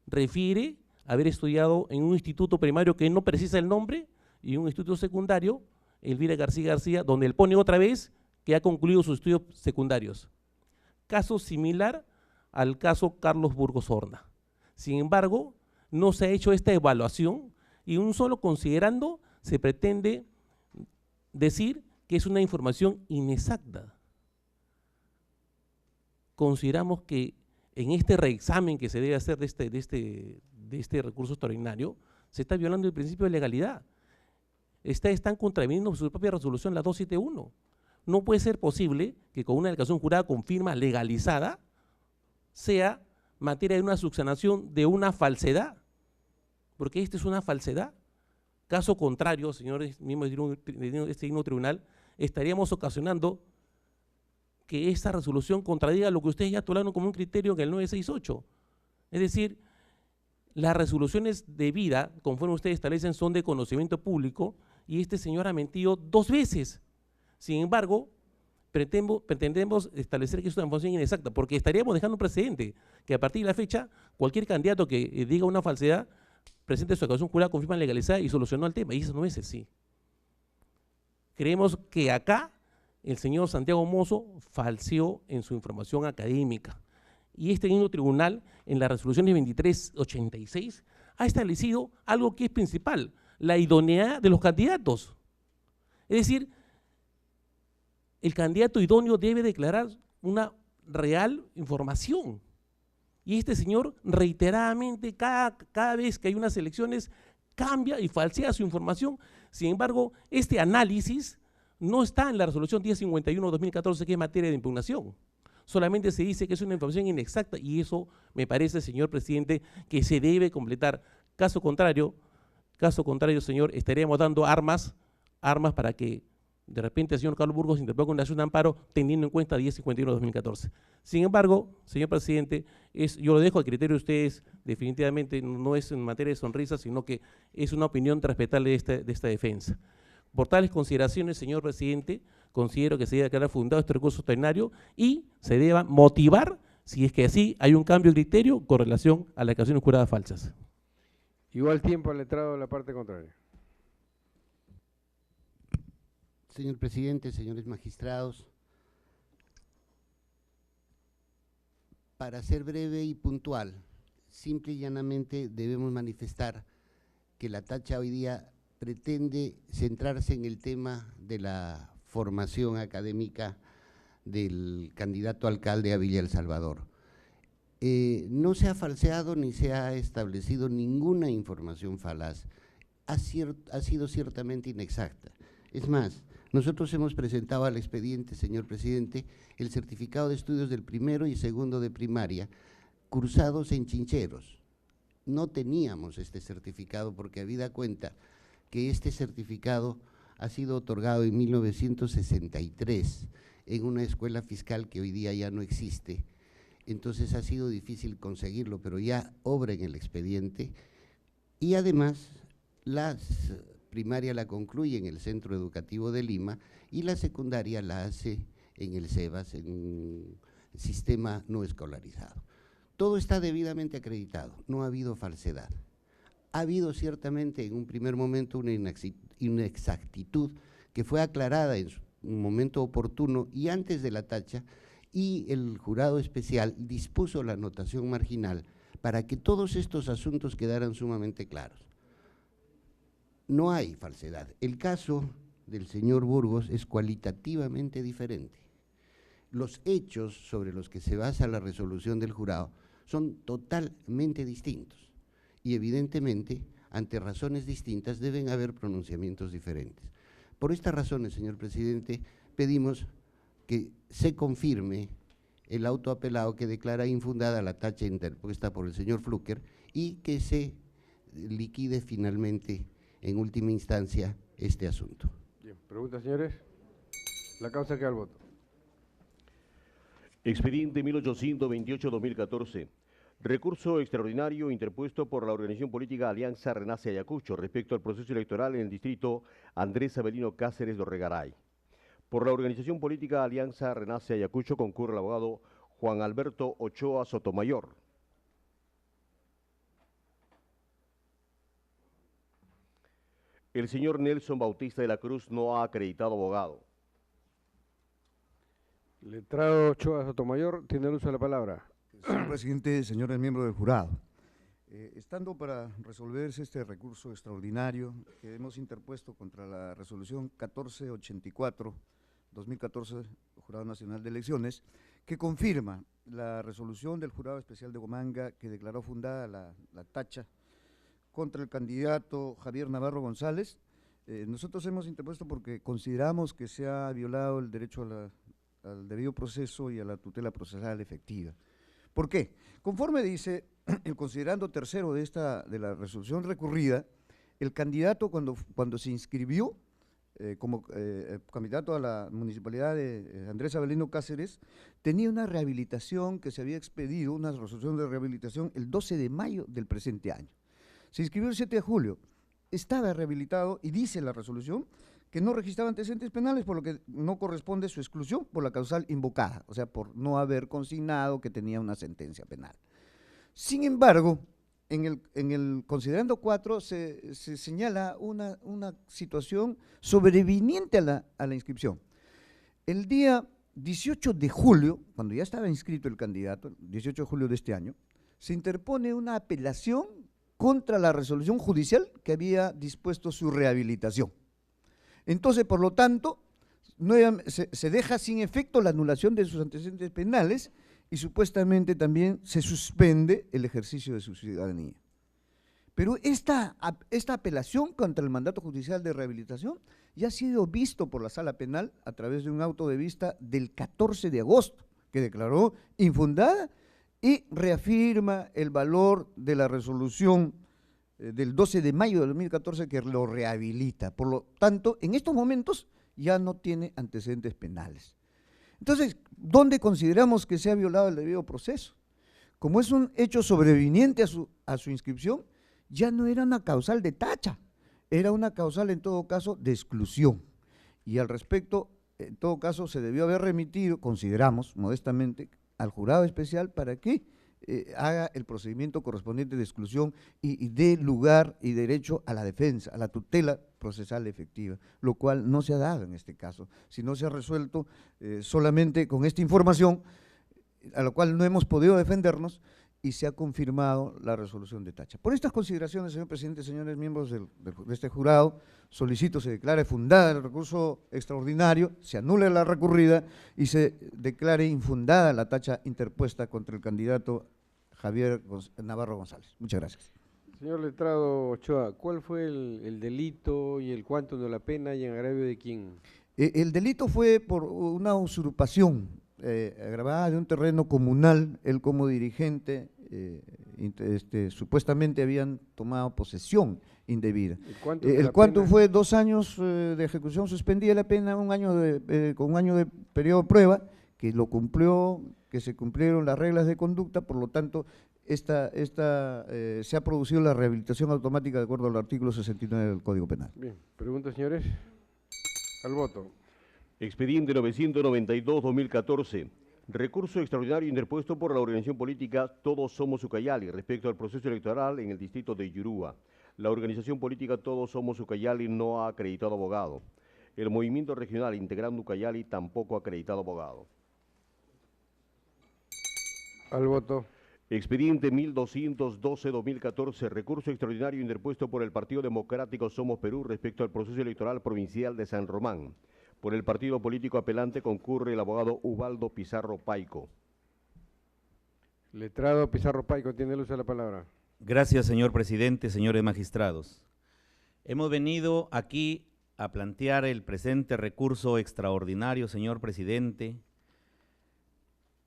refiere haber estudiado en un instituto primario que no precisa el nombre y un instituto secundario, Elvira García García, donde él pone otra vez que ha concluido sus estudios secundarios. Caso similar al caso Carlos Burgos Horna. Sin embargo, no se ha hecho esta evaluación y un solo considerando se pretende decir que es una información inexacta. Consideramos que en este reexamen que se debe hacer de este recurso extraordinario, se está violando el principio de legalidad. Están contraviniendo su propia resolución, la 271. No puede ser posible que con una declaración jurada con firma legalizada sea materia de una subsanación de una falsedad, porque esta es una falsedad. Caso contrario, señores miembros de este digno tribunal, estaríamos ocasionando que esta resolución contradiga lo que ustedes ya toleraron como un criterio en el 968. Es decir, las resoluciones de vida, conforme ustedes establecen, son de conocimiento público y este señor ha mentido 2 veces. Sin embargo, pretendemos establecer que es una información inexacta, porque estaríamos dejando un precedente, que a partir de la fecha, cualquier candidato que diga una falsedad, presente su declaración jurada, confirma la legalidad y solucionó el tema, y eso no es así. Creemos que acá el señor Santiago Mozo falseó en su información académica, y este mismo tribunal, en las resoluciones 2386, ha establecido algo que es principal, la idoneidad de los candidatos. Es decir, el candidato idóneo debe declarar una real información. Y este señor reiteradamente, cada vez que hay unas elecciones, cambia y falsea su información. Sin embargo, este análisis no está en la resolución 1051-2014, que es materia de impugnación. Solamente se dice que es una información inexacta y eso me parece, señor presidente, que se debe completar. Caso contrario, señor, estaríamos dando armas para que de repente el señor Carlos Burgos interponga una acción de amparo teniendo en cuenta 1051-2014. Sin embargo, señor presidente, yo lo dejo a criterio de ustedes, definitivamente no es en materia de sonrisas, sino que es una opinión respetable de esta defensa. Por tales consideraciones, señor presidente, considero que se debe declarar fundado este recurso extraordinario y se deba motivar si es que así hay un cambio de criterio con relación a las declaraciones juradas falsas. Igual tiempo al letrado de la parte contraria. Señor presidente, señores magistrados, para ser breve y puntual, simple y llanamente debemos manifestar que la tacha hoy día pretende centrarse en el tema de la formación académica del candidato alcalde a Villa El Salvador. No se ha falseado ni se ha establecido ninguna información falaz, ha sido ciertamente inexacta. Es más, nosotros hemos presentado al expediente, señor presidente, el certificado de estudios del primero y segundo de primaria, cursados en Chincheros. No teníamos este certificado porque habida cuenta que este certificado ha sido otorgado en 1963 en una escuela fiscal que hoy día ya no existe. Entonces ha sido difícil conseguirlo, pero ya obra en el expediente. Y además, la primaria la concluye en el Centro Educativo de Lima y la secundaria la hace en el CEBAS, en un sistema no escolarizado. Todo está debidamente acreditado, no ha habido falsedad. Ha habido ciertamente en un primer momento una inexactitud que fue aclarada en un momento oportuno y antes de la tacha, y el jurado especial dispuso la anotación marginal para que todos estos asuntos quedaran sumamente claros. No hay falsedad. El caso del señor Burgos es cualitativamente diferente. Los hechos sobre los que se basa la resolución del jurado son totalmente distintos y evidentemente, ante razones distintas, deben haber pronunciamientos diferentes. Por estas razones, señor presidente, pedimos que se confirme el auto apelado que declara infundada la tacha interpuesta por el señor Fluker y que se liquide finalmente, en última instancia, este asunto. Bien, preguntas, señores. La causa queda al voto. Expediente 1828-2014. Recurso extraordinario interpuesto por la organización política Alianza Renace Ayacucho respecto al proceso electoral en el distrito Andrés Avelino Cáceres Dorregaray. Por la organización política Alianza Renace Ayacucho concurre el abogado Juan Alberto Ochoa Sotomayor. El señor Nelson Bautista de la Cruz no ha acreditado abogado. Letrado Ochoa Sotomayor, tiene el uso de la palabra. Señor presidente, señores miembros del jurado, estando para resolverse este recurso extraordinario que hemos interpuesto contra la resolución 1484-2014, Jurado Nacional de Elecciones, que confirma la resolución del Jurado Especial de Huamanga que declaró fundada la tacha contra el candidato Javier Navarro González, nosotros hemos interpuesto porque consideramos que se ha violado el derecho al debido proceso y a la tutela procesal efectiva. ¿Por qué? Conforme dice el considerando tercero de la resolución recurrida, el candidato cuando se inscribió como candidato a la municipalidad de Andrés Avelino Cáceres, tenía una rehabilitación que se había expedido, una resolución de rehabilitación el 12 de mayo del presente año. Se inscribió el 7 de julio, estaba rehabilitado y dice la resolución que no registraba antecedentes penales, por lo que no corresponde su exclusión por la causal invocada, o sea, por no haber consignado que tenía una sentencia penal. Sin embargo, en el considerando 4 se señala una situación sobreviniente a la inscripción. El día 18 de julio, cuando ya estaba inscrito el candidato, 18 de julio de este año, se interpone una apelación contra la resolución judicial que había dispuesto su rehabilitación. Entonces, por lo tanto, se deja sin efecto la anulación de sus antecedentes penales y supuestamente también se suspende el ejercicio de su ciudadanía. Pero esta apelación contra el mandato judicial de rehabilitación ya ha sido visto por la Sala Penal a través de un auto de vista del 14 de agosto, que declaró infundada y reafirma el valor de la resolución del 12 de mayo de 2014 que lo rehabilita. Por lo tanto, en estos momentos ya no tiene antecedentes penales. Entonces, ¿dónde consideramos que se ha violado el debido proceso? Como es un hecho sobreviniente a su inscripción, ya no era una causal de tacha, era una causal en todo caso de exclusión. Y al respecto, en todo caso, se debió haber remitido, consideramos modestamente, al jurado especial para que haga el procedimiento correspondiente de exclusión y dé lugar y derecho a la defensa, a la tutela procesal efectiva, lo cual no se ha dado en este caso, sino se ha resuelto solamente con esta información, a la cual no hemos podido defendernos, y se ha confirmado la resolución de tacha. Por estas consideraciones, señor presidente, señores miembros de este jurado, solicito se declare fundada el recurso extraordinario, se anule la recurrida y se declare infundada la tacha interpuesta contra el candidato Javier Navarro González. Muchas gracias. Señor letrado Ochoa, ¿cuál fue el delito y el cuánto de la pena y en agravio de quién? El delito fue por una usurpación agravada de un terreno comunal. Él como dirigente supuestamente habían tomado posesión indebida. El cuánto fue 2 años de ejecución suspendida la pena, con un año de periodo de prueba, que lo cumplió, que se cumplieron las reglas de conducta, por lo tanto se ha producido la rehabilitación automática de acuerdo al artículo 69 del Código Penal. Bien, preguntas, señores. Al voto. Expediente 992-2014. Recurso extraordinario interpuesto por la organización política Todos Somos Ucayali respecto al proceso electoral en el distrito de Yurúa. La organización política Todos Somos Ucayali no ha acreditado abogado. El movimiento regional Integrando Ucayali tampoco ha acreditado abogado. Al voto. Expediente 1212-2014, recurso extraordinario interpuesto por el Partido Democrático Somos Perú respecto al proceso electoral provincial de San Román. Por el partido político apelante concurre el abogado Ubaldo Pizarro Paico. Letrado Pizarro Paico, tiene el uso de la palabra. Gracias, señor presidente, señores magistrados. Hemos venido aquí a plantear el presente recurso extraordinario, señor presidente,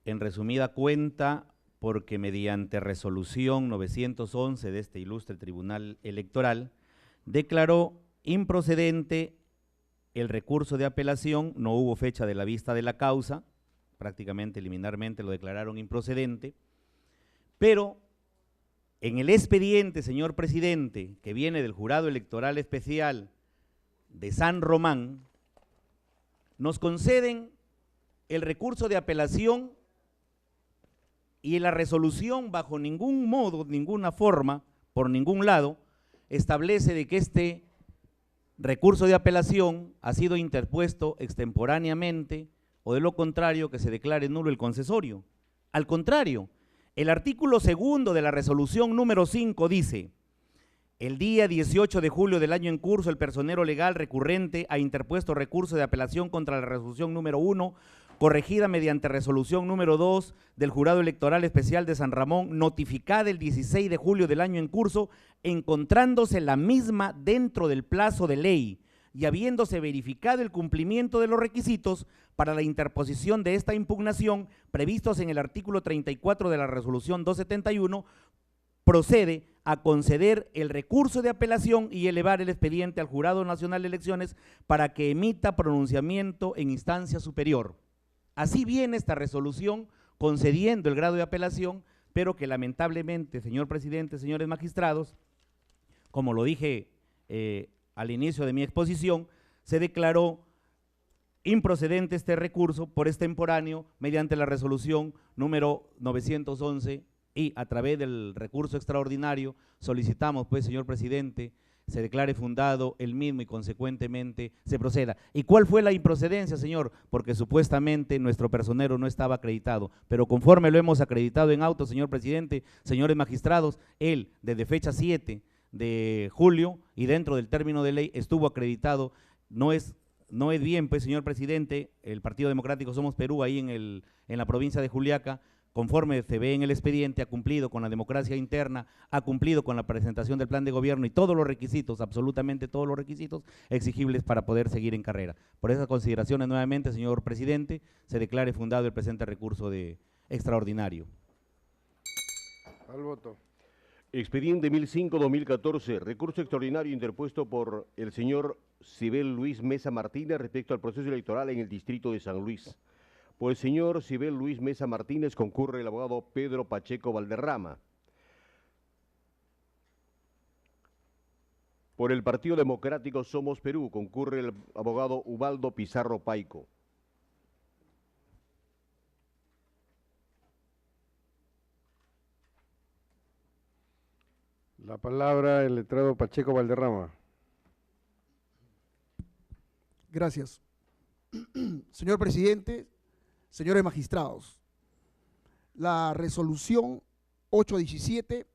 en resumida cuenta, porque mediante resolución 911 de este ilustre Tribunal Electoral, declaró improcedente el recurso de apelación, no hubo fecha de la vista de la causa, prácticamente liminarmente lo declararon improcedente, pero en el expediente, señor presidente, que viene del Jurado Electoral Especial de San Román, nos conceden el recurso de apelación y la resolución bajo ningún modo, ninguna forma, por ningún lado, establece de que este recurso de apelación ha sido interpuesto extemporáneamente o de lo contrario que se declare nulo el concesorio. Al contrario, el artículo 2 de la resolución número 5 dice: el día 18 de julio del año en curso, el personero legal recurrente ha interpuesto recurso de apelación contra la resolución número 1, corregida mediante resolución número 2 del Jurado Electoral Especial de San Ramón, notificada el 16 de julio del año en curso, encontrándose la misma dentro del plazo de ley y habiéndose verificado el cumplimiento de los requisitos para la interposición de esta impugnación previstos en el artículo 34 de la resolución 271, procede a conceder el recurso de apelación y elevar el expediente al Jurado Nacional de Elecciones para que emita pronunciamiento en instancia superior. Así viene esta resolución concediendo el grado de apelación, pero que lamentablemente, señor presidente, señores magistrados, como lo dije al inicio de mi exposición, se declaró improcedente este recurso por extemporáneo mediante la resolución número 911 y a través del recurso extraordinario solicitamos, pues, señor presidente, se declare fundado el mismo y consecuentemente se proceda. ¿Y cuál fue la improcedencia, señor? Porque supuestamente nuestro personero no estaba acreditado, pero conforme lo hemos acreditado en auto, señor presidente, señores magistrados, él desde fecha 7 de julio y dentro del término de ley estuvo acreditado. No es bien, pues, señor presidente, el Partido Democrático Somos Perú ahí en la provincia de Juliaca, conforme se ve en el expediente, ha cumplido con la democracia interna, ha cumplido con la presentación del plan de gobierno y todos los requisitos, absolutamente todos los requisitos exigibles para poder seguir en carrera. Por esas consideraciones, nuevamente, señor presidente, se declare fundado el presente recurso extraordinario. Al voto. Expediente 1005-2014, recurso extraordinario interpuesto por el señor Sibel Luis Mesa Martínez respecto al proceso electoral en el distrito de San Luis. Por el señor Sibel Luis Mesa Martínez concurre el abogado Pedro Pacheco Valderrama. Por el Partido Democrático Somos Perú concurre el abogado Ubaldo Pizarro Paico. La palabra el letrado Pacheco Valderrama. Gracias. Señor presidente, señores magistrados, la resolución 817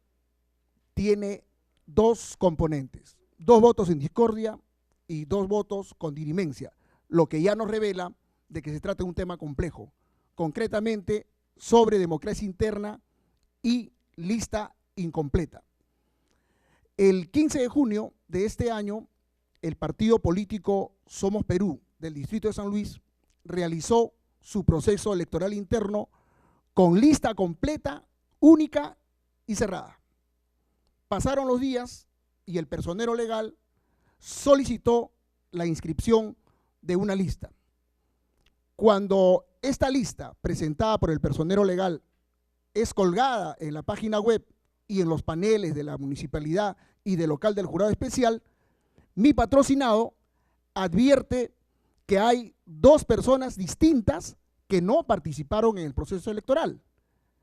tiene dos componentes, 2 votos en discordia y 2 votos con dirimencia, lo que ya nos revela de que se trata de un tema complejo, concretamente sobre democracia interna y lista incompleta. El 15 de junio de este año, el partido político Somos Perú del distrito de San Luis realizó su proceso electoral interno con lista completa, única y cerrada. Pasaron los días y el personero legal solicitó la inscripción de una lista. Cuando esta lista presentada por el personero legal es colgada en la página web y en los paneles de la municipalidad y del local del jurado especial, mi patrocinado advierte que hay 2 personas distintas que no participaron en el proceso electoral.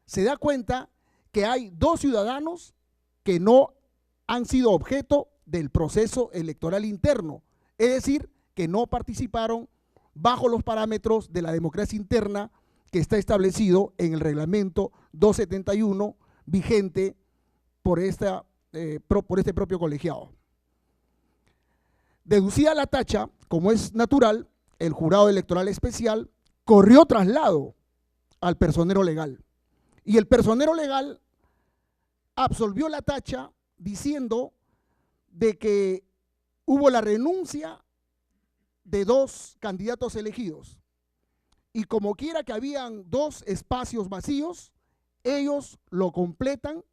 Se da cuenta que hay 2 ciudadanos que no han sido objeto del proceso electoral interno, es decir, que no participaron bajo los parámetros de la democracia interna que está establecido en el reglamento 271 vigente por este propio colegiado. Deducida la tacha, como es natural, el jurado electoral especial corrió traslado al personero legal y el personero legal absolvió la tacha diciendo de que hubo la renuncia de 2 candidatos elegidos y como quiera que habían 2 espacios vacíos, ellos lo completan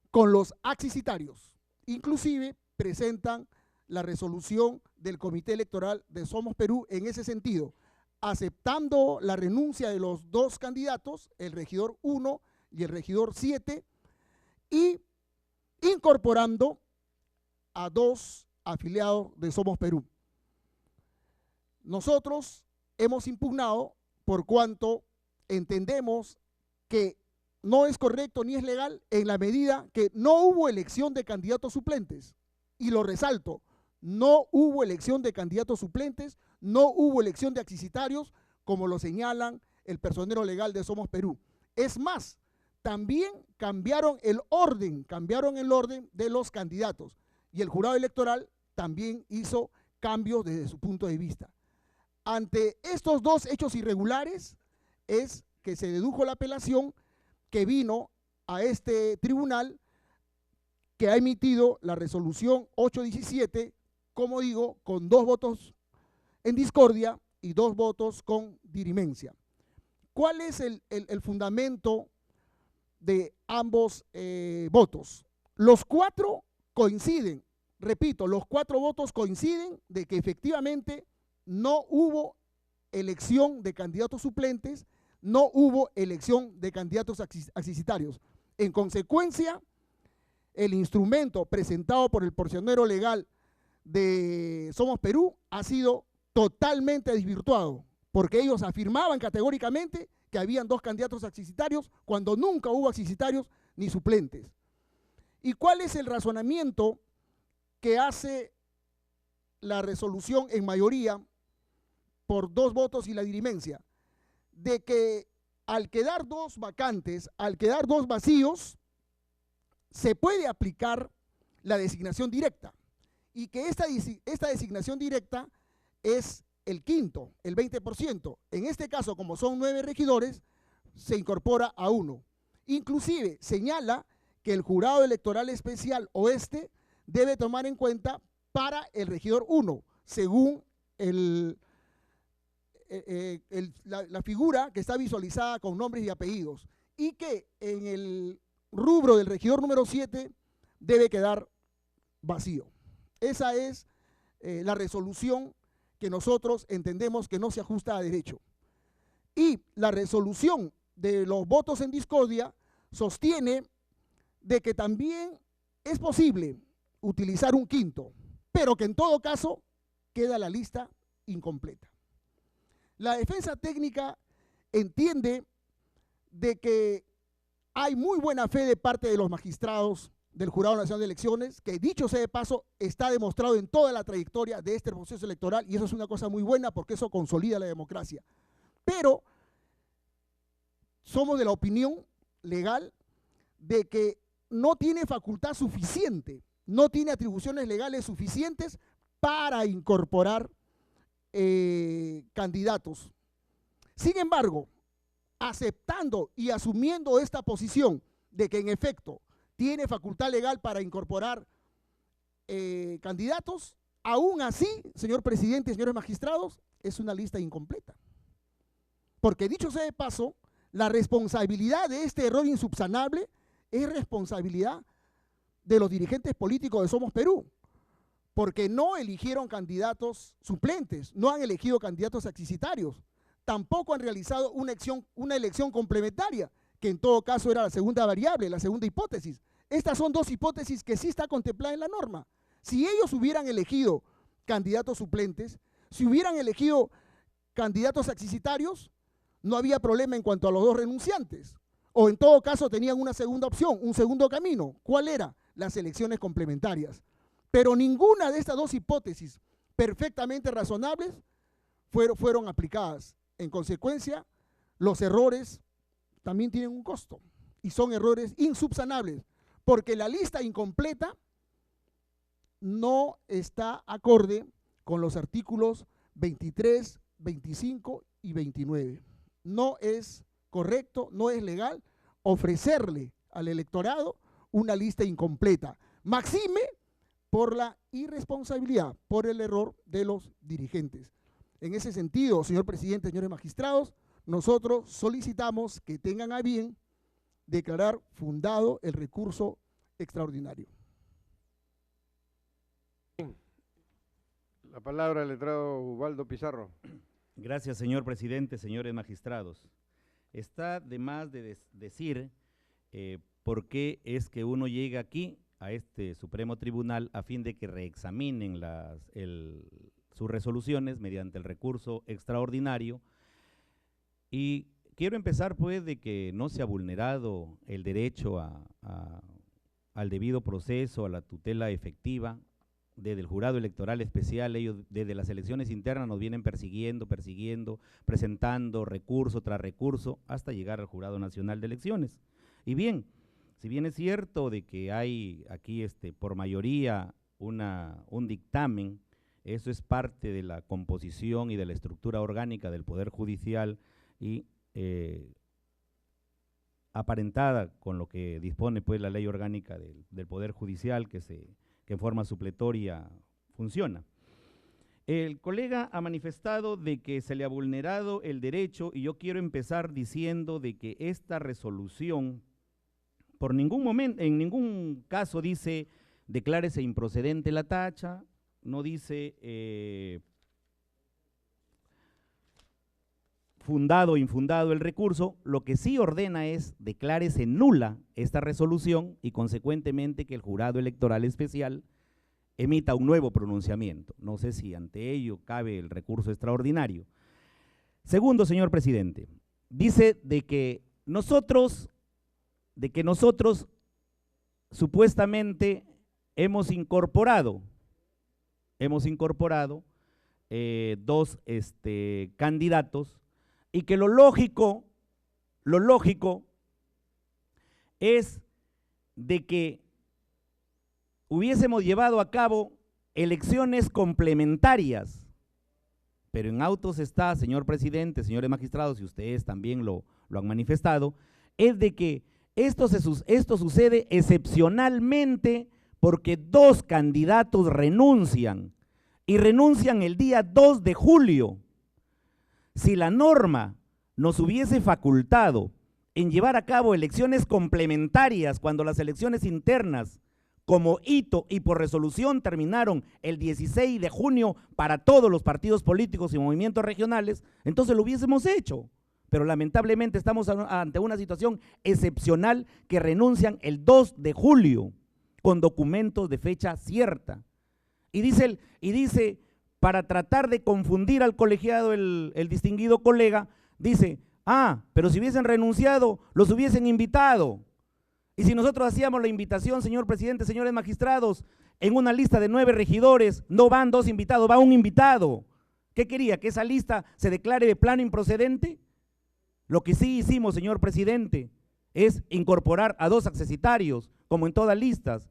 con los accesitarios. Inclusive presentan la resolución del Comité Electoral de Somos Perú en ese sentido, aceptando la renuncia de los 2 candidatos, el regidor 1 y el regidor 7, y incorporando a 2 afiliados de Somos Perú. Nosotros hemos impugnado por cuanto entendemos que no es correcto ni es legal en la medida que no hubo elección de candidatos suplentes. Y lo resalto, no hubo elección de candidatos suplentes, no hubo elección de accesitarios, como lo señalan el personero legal de Somos Perú. Es más, también cambiaron el orden de los candidatos. Y el jurado electoral también hizo cambios desde su punto de vista. Ante estos 2 hechos irregulares es que se dedujo la apelación que vino a este tribunal que ha emitido la resolución 817, como digo, con 2 votos en discordia y 2 votos con dirimencia. ¿Cuál es el fundamento de ambos votos? Los 4 coinciden, repito, los 4 votos coinciden de que efectivamente no hubo elección de candidatos suplentes, no hubo elección de candidatos accesitarios. En consecuencia, el instrumento presentado por el personero legal de Somos Perú ha sido totalmente desvirtuado, porque ellos afirmaban categóricamente que habían 2 candidatos accesitarios cuando nunca hubo accesitarios ni suplentes. ¿Y cuál es el razonamiento que hace la resolución en mayoría por 2 votos y la dirimencia? De que al quedar 2 vacantes, al quedar 2 vacíos, se puede aplicar la designación directa, y que esta designación directa es el quinto, el 20%. En este caso, como son 9 regidores, se incorpora a 1. Inclusive señala que el Jurado Electoral Especial Oeste debe tomar en cuenta para el regidor 1, según la figura que está visualizada con nombres y apellidos, y que en el rubro del regidor número 7 debe quedar vacío. Esa es la resolución que nosotros entendemos que no se ajusta a derecho. Y la resolución de los votos en discordia sostiene de que también es posible utilizar un quinto, pero que en todo caso queda la lista incompleta. La defensa técnica entiende de que hay muy buena fe de parte de los magistrados del Jurado Nacional de Elecciones, que dicho sea de paso, está demostrado en toda la trayectoria de este proceso electoral, y eso es una cosa muy buena porque eso consolida la democracia. Pero somos de la opinión legal de que no tiene facultad suficiente, no tiene atribuciones legales suficientes para incorporar candidatos. Sin embargo, aceptando y asumiendo esta posición de que en efecto tiene facultad legal para incorporar candidatos, aún así, señor presidente y señores magistrados, es una lista incompleta. Porque dicho sea de paso, la responsabilidad de este error insubsanable es responsabilidad de los dirigentes políticos de Somos Perú, porque no eligieron candidatos suplentes, no han elegido candidatos accesitarios, tampoco han realizado una elección complementaria, que en todo caso era la segunda variable, la segunda hipótesis. Estas son 2 hipótesis que sí está contemplada en la norma. Si ellos hubieran elegido candidatos suplentes, si hubieran elegido candidatos accesitarios, no había problema en cuanto a los 2 renunciantes. O en todo caso tenían una segunda opción, un segundo camino. ¿Cuál era? Las elecciones complementarias. Pero ninguna de estas 2 hipótesis perfectamente razonables fueron aplicadas. En consecuencia, los errores también tienen un costo y son errores insubsanables, porque la lista incompleta no está acorde con los artículos 23, 25 y 29. No es correcto, no es legal ofrecerle al electorado una lista incompleta, maxime por la irresponsabilidad, por el error de los dirigentes. En ese sentido, señor presidente, señores magistrados, nosotros solicitamos que tengan a bien declarar fundado el recurso extraordinario. La palabra al letrado Ubaldo Pizarro. Gracias, señor presidente, señores magistrados. Está de más de decir por qué es que uno llega aquí a este Supremo Tribunal a fin de que reexaminen sus resoluciones mediante el recurso extraordinario. Y quiero empezar pues de que no se ha vulnerado el derecho al debido proceso, a la tutela efectiva. Desde el Jurado Electoral Especial, ellos desde las elecciones internas nos vienen persiguiendo, presentando recurso tras recurso, hasta llegar al Jurado Nacional de Elecciones. Y bien, si bien es cierto de que hay aquí por mayoría un dictamen, eso es parte de la composición y de la estructura orgánica del Poder Judicial y aparentada con lo que dispone pues la ley orgánica del Poder Judicial que en forma supletoria funciona. El colega ha manifestado de que se le ha vulnerado el derecho, y yo quiero empezar diciendo de que esta resolución por ningún momento, en ningún caso dice declárese improcedente la tacha, no dice fundado o infundado el recurso. Lo que sí ordena es declárese nula esta resolución y consecuentemente que el Jurado Electoral Especial emita un nuevo pronunciamiento. No sé si ante ello cabe el recurso extraordinario. Segundo, señor presidente, dice de que nosotros supuestamente hemos incorporado dos candidatos y que lo lógico es de que hubiésemos llevado a cabo elecciones complementarias, pero en autos está, señor presidente, señores magistrados, y ustedes también lo han manifestado, es de que esto sucede excepcionalmente porque dos candidatos renuncian, y renuncian el día 2 de julio. Si la norma nos hubiese facultado en llevar a cabo elecciones complementarias cuando las elecciones internas como hito y por resolución terminaron el 16 de junio para todos los partidos políticos y movimientos regionales, entonces lo hubiésemos hecho. Pero lamentablemente estamos ante una situación excepcional que renuncian el 2 de julio con documentos de fecha cierta. Y dice, para tratar de confundir al colegiado, el distinguido colega, dice, pero si hubiesen renunciado, los hubiesen invitado. Y si nosotros hacíamos la invitación, señor presidente, señores magistrados, en una lista de 9 regidores, no van 2 invitados, va un invitado. ¿Qué quería? ¿Que esa lista se declare de plano improcedente? Lo que sí hicimos, señor presidente, es incorporar a 2 accesitarios, como en todas listas.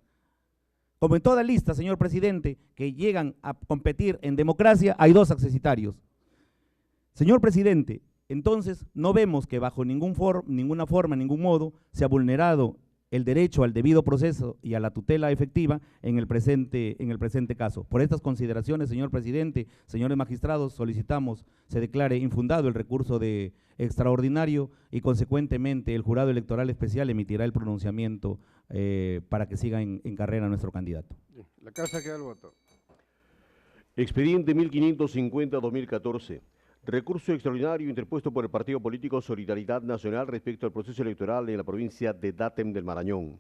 Como en toda lista, señor presidente, que llegan a competir en democracia, hay 2 accesitarios. Señor presidente, entonces no vemos que bajo ninguna forma, ningún modo, se ha vulnerado el derecho al debido proceso y a la tutela efectiva en el presente caso. Por estas consideraciones, señor presidente, señores magistrados, solicitamos se declare infundado el recurso de extraordinario y consecuentemente el jurado electoral especial emitirá el pronunciamiento para que siga en carrera nuestro candidato. La Casa queda al voto. Expediente 1550-2014. Recurso extraordinario interpuesto por el partido político Solidaridad Nacional respecto al proceso electoral en la provincia de Datem del Marañón.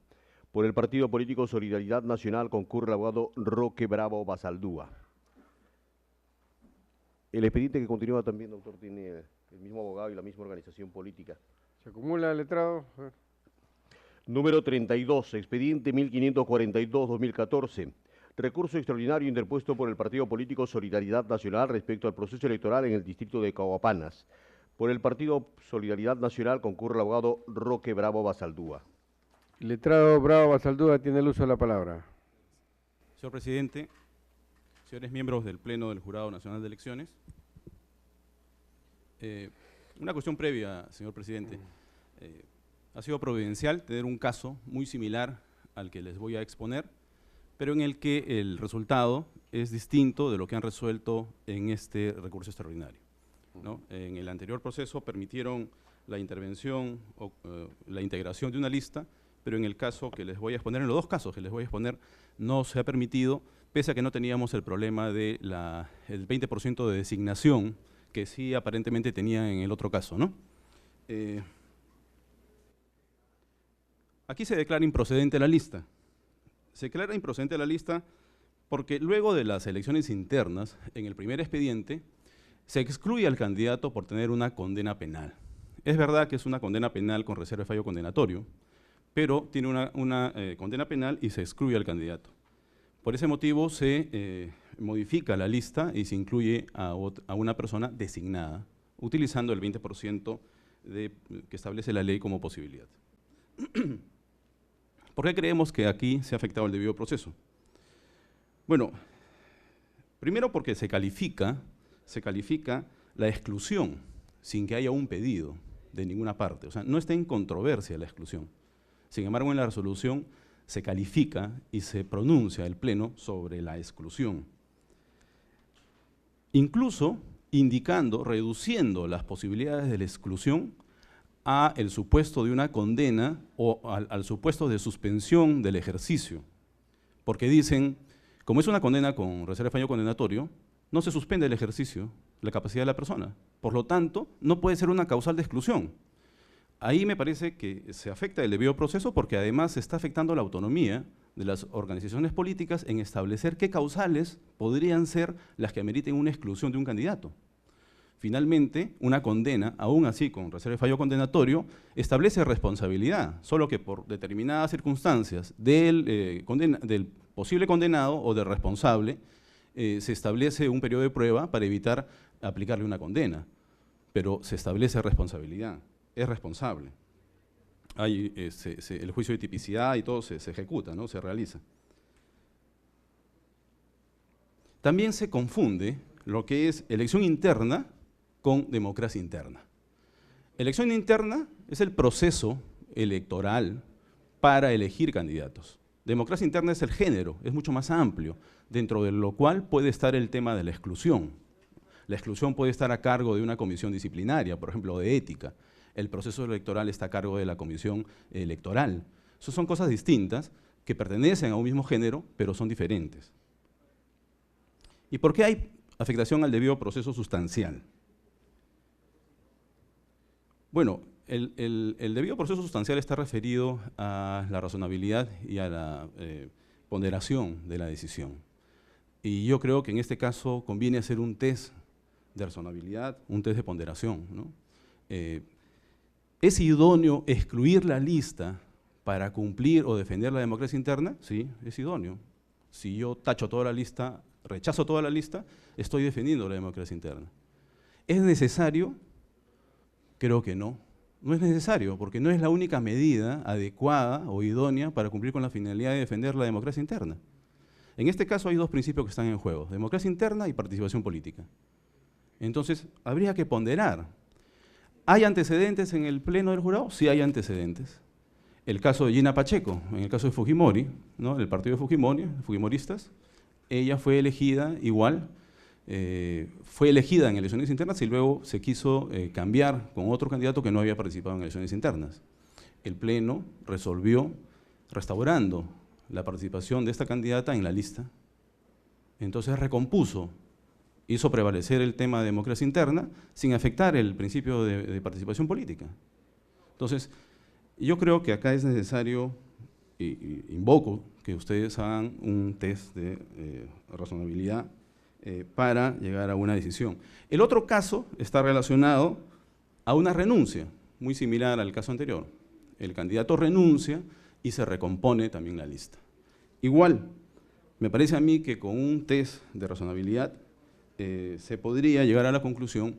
Por el partido político Solidaridad Nacional concurre el abogado Roque Bravo Basaldúa. El expediente que continúa también, doctor, tiene el mismo abogado y la misma organización política. ¿Se acumula el letrado? Número 32, expediente 1542-2014. Recurso extraordinario interpuesto por el partido político Solidaridad Nacional respecto al proceso electoral en el distrito de Cahuapanas. Por el partido Solidaridad Nacional concurre el abogado Roque Bravo Basaldúa. El letrado Bravo Basaldúa tiene el uso de la palabra. Señor presidente, señores miembros del Pleno del Jurado Nacional de Elecciones, una cuestión previa, señor presidente. Ha sido providencial tener un caso muy similar al que les voy a exponer, pero en el que el resultado es distinto de lo que han resuelto en este recurso extraordinario, ¿no? En el anterior proceso permitieron la intervención o la integración de una lista, pero en el caso que les voy a exponer, en los 2 casos que les voy a exponer, no se ha permitido, pese a que no teníamos el problema de el 20% de designación que sí aparentemente tenía en el otro caso, ¿no? Aquí se declara improcedente la lista. Se declara improcedente la lista porque luego de las elecciones internas, en el primer expediente, se excluye al candidato por tener una condena penal. Es verdad que es una condena penal con reserva de fallo condenatorio, pero tiene una condena penal y se excluye al candidato. Por ese motivo se modifica la lista y se incluye a una persona designada, utilizando el 20% que establece la ley como posibilidad. ¿Por qué creemos que aquí se ha afectado el debido proceso? Bueno, primero porque se califica la exclusión sin que haya un pedido de ninguna parte. O sea, no está en controversia la exclusión. Sin embargo, en la resolución se califica y se pronuncia el Pleno sobre la exclusión. Incluso indicando, reduciendo las posibilidades de la exclusión a el supuesto de una condena o al supuesto de suspensión del ejercicio. Porque dicen, como es una condena con reserva de fallo condenatorio, no se suspende el ejercicio, la capacidad de la persona. Por lo tanto, no puede ser una causal de exclusión. Ahí me parece que se afecta el debido proceso porque además se está afectando la autonomía de las organizaciones políticas en establecer qué causales podrían ser las que ameriten una exclusión de un candidato. Finalmente, una condena, aún así con reserva de fallo condenatorio, establece responsabilidad, solo que por determinadas circunstancias del posible condenado o del responsable, se establece un periodo de prueba para evitar aplicarle una condena, pero se establece responsabilidad, es responsable. Hay, el juicio de tipicidad y todo se ejecuta, ¿no? Se realiza. También se confunde lo que es elección interna con democracia interna. Elección interna es el proceso electoral para elegir candidatos. Democracia interna es el género, es mucho más amplio, dentro de lo cual puede estar el tema de la exclusión. La exclusión puede estar a cargo de una comisión disciplinaria, por ejemplo, de ética. El proceso electoral está a cargo de la comisión electoral. Esas son cosas distintas que pertenecen a un mismo género, pero son diferentes. ¿Y por qué hay afectación al debido proceso sustancial? Bueno, el debido proceso sustancial está referido a la razonabilidad y a la ponderación de la decisión. Y yo creo que en este caso conviene hacer un test de razonabilidad, un test de ponderación, ¿no? ¿Es idóneo excluir la lista para cumplir o defender la democracia interna? Sí, es idóneo. Si yo tacho toda la lista, rechazo toda la lista, estoy defendiendo la democracia interna. ¿Es necesario? Creo que no. No es necesario, porque no es la única medida adecuada o idónea para cumplir con la finalidad de defender la democracia interna. En este caso hay dos principios que están en juego, democracia interna y participación política. Entonces, habría que ponderar. ¿Hay antecedentes en el pleno del jurado? Sí hay antecedentes. El caso de Gina Pacheco, en el caso de Fujimori, ¿no? El partido de Fujimori, fujimoristas, ella fue elegida igual, fue elegida en elecciones internas y luego se quiso cambiar con otro candidato que no había participado en elecciones internas. El Pleno resolvió restaurando la participación de esta candidata en la lista. Entonces recompuso, hizo prevalecer el tema de democracia interna sin afectar el principio de participación política. Entonces, yo creo que acá es necesario, y invoco que ustedes hagan un test de razonabilidad para llegar a una decisión. El otro caso está relacionado a una renuncia, muy similar al caso anterior. El candidato renuncia y se recompone también la lista. Igual, me parece a mí que con un test de razonabilidad se podría llegar a la conclusión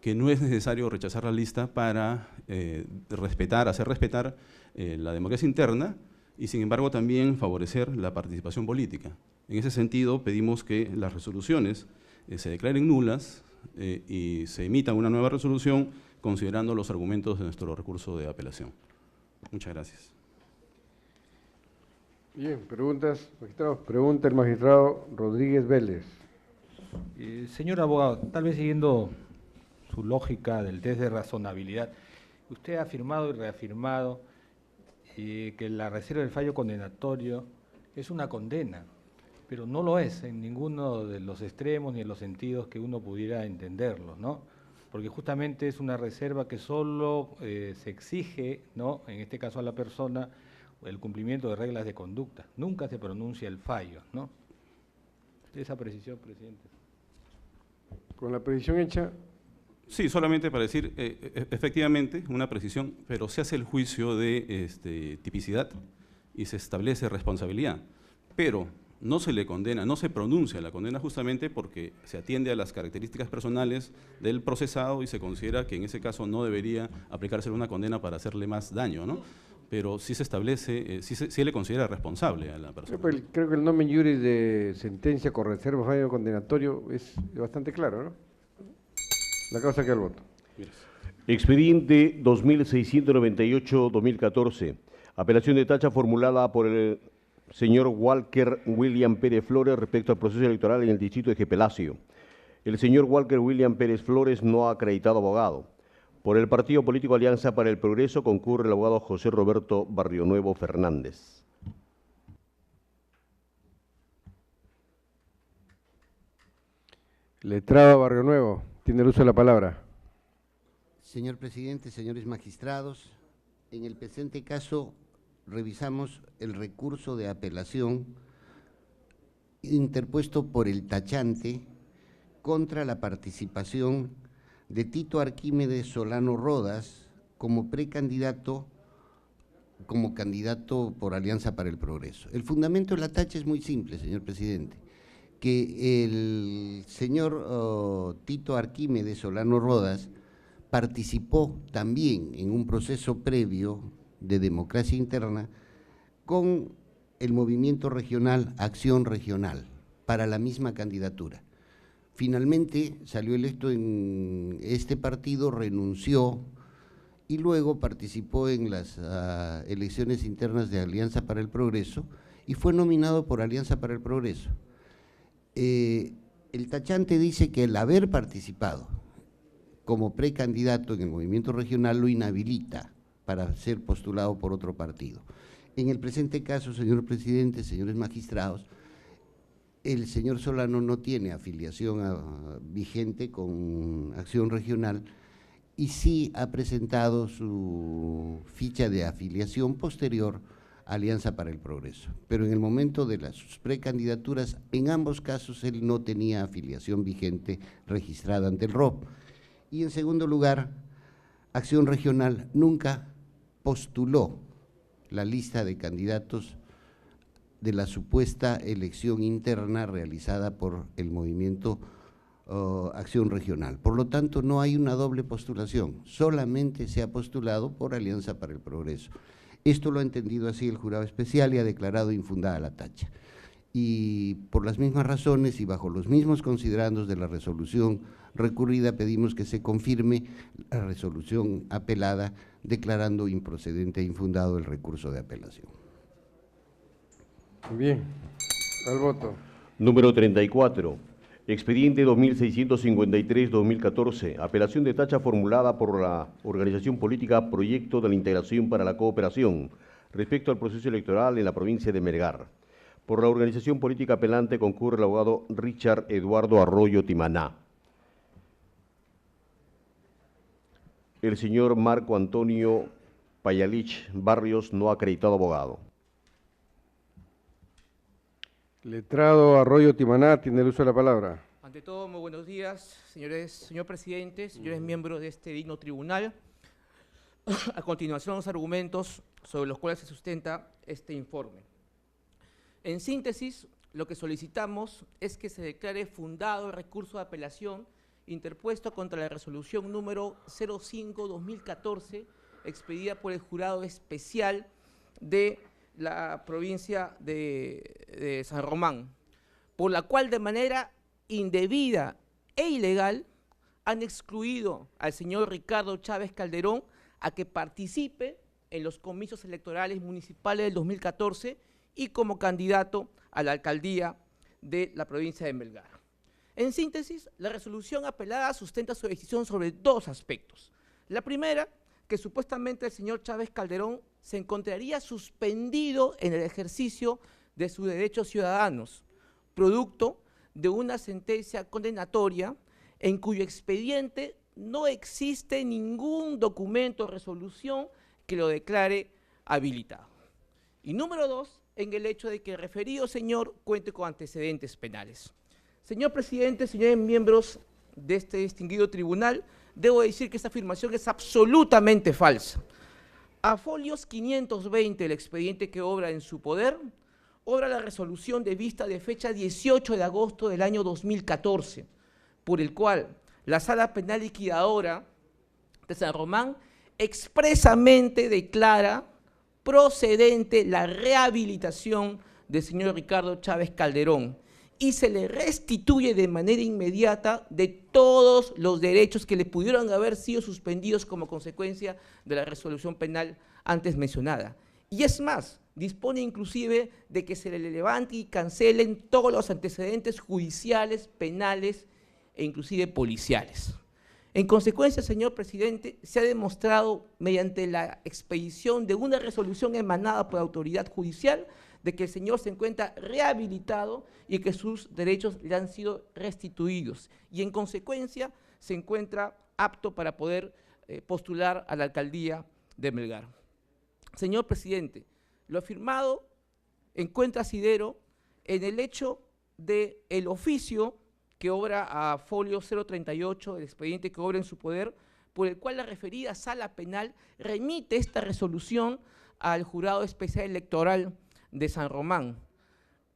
que no es necesario rechazar la lista para hacer respetar la democracia interna y sin embargo también favorecer la participación política. En ese sentido pedimos que las resoluciones se declaren nulas y se emita una nueva resolución considerando los argumentos de nuestro recurso de apelación. Muchas gracias. Bien, preguntas, magistrados. Pregunta el magistrado Rodríguez Vélez. Señor abogado, tal vez siguiendo su lógica del test de razonabilidad, usted ha afirmado y reafirmado que la reserva del fallo condenatorio es una condena, pero no lo es en ninguno de los extremos ni en los sentidos que uno pudiera entenderlo, ¿no? Porque justamente es una reserva que solo se exige, ¿no?, en este caso a la persona, el cumplimiento de reglas de conducta. Nunca se pronuncia el fallo, ¿no? Esa precisión, presidente. Con la precisión hecha. Sí, solamente para decir, efectivamente, una precisión, pero se hace el juicio de tipicidad y se establece responsabilidad, pero no se le condena, no se pronuncia la condena justamente porque se atiende a las características personales del procesado y se considera que en ese caso no debería aplicarse una condena para hacerle más daño, ¿no? Pero sí se establece, sí le considera responsable a la persona. Creo que el nomen juris de sentencia con reserva fallo condenatorio es bastante claro, ¿no? La causa que al voto. Expediente 2698-2014. Apelación de tacha formulada por el señor Walker William Pérez Flores respecto al proceso electoral en el distrito de Jepelacio. El señor Walker William Pérez Flores no ha acreditado abogado. Por el partido político Alianza para el Progreso concurre el abogado José Roberto Barrionuevo Fernández. Letrado Barrionuevo, tiene el uso de la palabra. Señor presidente, señores magistrados, en el presente caso revisamos el recurso de apelación interpuesto por el tachante contra la participación de Tito Arquímedes Solano Rodas como precandidato, como candidato por Alianza para el Progreso. El fundamento de la tacha es muy simple, señor presidente, que el señor Tito Arquímedes Solano Rodas participó también en un proceso previo de democracia interna con el movimiento regional Acción Regional para la misma candidatura. Finalmente salió electo en este partido, renunció y luego participó en las elecciones internas de Alianza para el Progreso y fue nominado por Alianza para el Progreso. El tachante dice que el haber participado como precandidato en el movimiento regional lo inhabilita para ser postulado por otro partido. En el presente caso, señor presidente, señores magistrados, el señor Solano no tiene afiliación vigente con Acción Regional y sí ha presentado su ficha de afiliación posterior a Alianza para el Progreso. Pero en el momento de sus precandidaturas, en ambos casos él no tenía afiliación vigente registrada ante el ROP. Y en segundo lugar, Acción Regional nunca postuló la lista de candidatos de la supuesta elección interna realizada por el movimiento Acción Regional. Por lo tanto, no hay una doble postulación, solamente se ha postulado por Alianza para el Progreso. Esto lo ha entendido así el jurado especial y ha declarado infundada la tacha. Y por las mismas razones y bajo los mismos considerandos de la resolución recurrida, pedimos que se confirme la resolución apelada declarando improcedente e infundado el recurso de apelación. Bien, al voto. Número 34, expediente 2653-2014, apelación de tacha formulada por la organización política Proyecto de la Integración para la Cooperación respecto al proceso electoral en la provincia de Melgar. Por la organización política apelante concurre el abogado Richard Eduardo Arroyo Timaná. El señor Marco Antonio Payalich Barrios, no acreditado abogado. Letrado Arroyo Timaná, tiene el uso de la palabra. Ante todo, muy buenos días, señor presidente, señores miembros de este digno tribunal. A continuación, los argumentos sobre los cuales se sustenta este informe. En síntesis, lo que solicitamos es que se declare fundado el recurso de apelación interpuesto contra la resolución número 05-2014, expedida por el jurado especial de la provincia de San Román, por la cual de manera indebida e ilegal han excluido al señor Ricardo Chávez Calderón a que participe en los comicios electorales municipales del 2014 y como candidato a la alcaldía de la provincia de Melgar. En síntesis, la resolución apelada sustenta su decisión sobre dos aspectos. La primera, que supuestamente el señor Chávez Calderón se encontraría suspendido en el ejercicio de sus derechos ciudadanos, producto de una sentencia condenatoria en cuyo expediente no existe ningún documento o resolución que lo declare habilitado. Y número dos, en el hecho de que el referido señor cuente con antecedentes penales. Señor presidente, señores miembros de este distinguido tribunal, debo decir que esta afirmación es absolutamente falsa. A folios 520 del expediente que obra en su poder, obra la resolución de vista de fecha 18 de agosto del año 2014, por el cual la Sala Penal Liquidadora de San Román expresamente declara procedente la rehabilitación del señor Ricardo Chávez Calderón y se le restituye de manera inmediata de todos los derechos que le pudieron haber sido suspendidos como consecuencia de la resolución penal antes mencionada. Y es más, dispone inclusive de que se le levante y cancelen todos los antecedentes judiciales, penales e inclusive policiales. En consecuencia, señor presidente, se ha demostrado mediante la expedición de una resolución emanada por la autoridad judicial de que el señor se encuentra rehabilitado y que sus derechos le han sido restituidos y en consecuencia se encuentra apto para poder postular a la alcaldía de Melgar. Señor presidente, Lo afirmado encuentra asidero en el hecho del oficio que obra a folio 038 del expediente que obra en su poder, por el cual la referida sala penal remite esta resolución al Jurado Especial Electoral de San Román.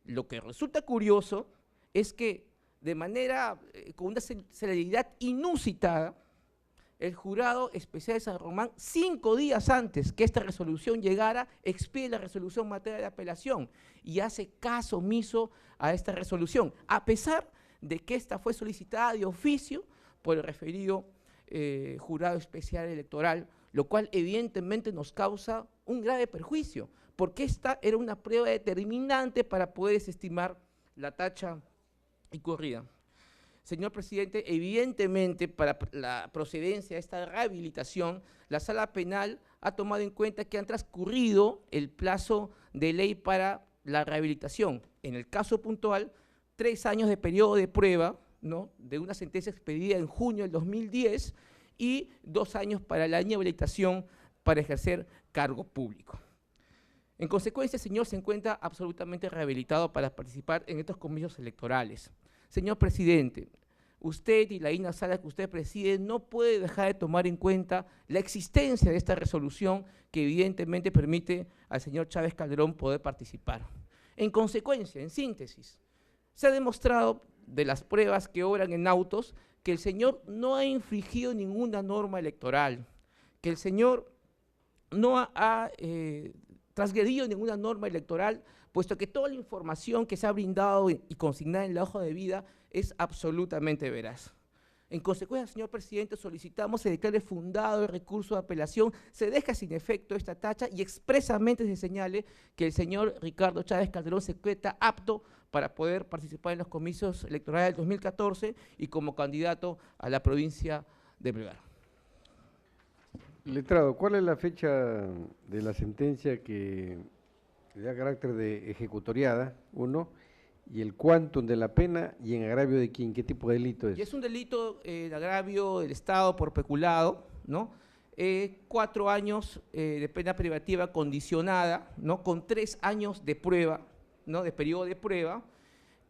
Lo que resulta curioso es que de manera, con una celeridad inusitada, el Jurado Especial de San Román, 5 días antes que esta resolución llegara, expide la resolución en materia de apelación y hace caso omiso a esta resolución, a pesar de que esta fue solicitada de oficio por el referido Jurado Especial Electoral, lo cual evidentemente nos causa un grave perjuicio, porque esta era una prueba determinante para poder desestimar la tacha incurrida. Señor presidente, evidentemente para la procedencia de esta rehabilitación, la sala penal ha tomado en cuenta que han transcurrido el plazo de ley para la rehabilitación. En el caso puntual, 3 años de periodo de prueba, ¿no?, de una sentencia expedida en junio del 2010 y 2 años para la inhabilitación para ejercer cargo público. En consecuencia, el señor se encuentra absolutamente rehabilitado para participar en estos comicios electorales. Señor presidente, usted y la INA Sala que usted preside no puede dejar de tomar en cuenta la existencia de esta resolución que evidentemente permite al señor Chávez Calderón poder participar. En consecuencia, en síntesis, se ha demostrado de las pruebas que obran en autos que el señor no ha infringido ninguna norma electoral, que el señor no ha transgredido ninguna norma electoral, puesto que toda la información que se ha brindado y consignada en la hoja de vida es absolutamente veraz. En consecuencia, señor presidente, solicitamos se declare fundado el recurso de apelación, se deja sin efecto esta tacha y expresamente se señale que el señor Ricardo Chávez Calderón se encuentra apto para poder participar en los comicios electorales del 2014 y como candidato a la provincia de Melgar. Letrado, ¿cuál es la fecha de la sentencia que le da carácter de ejecutoriada, uno, y el quantum de la pena y en agravio de quién? ¿Qué tipo de delito es? Y es un delito de agravio del Estado por peculado, ¿no? 4 años de pena privativa condicionada, ¿no?, con 3 años de prueba, ¿no?, de periodo de prueba,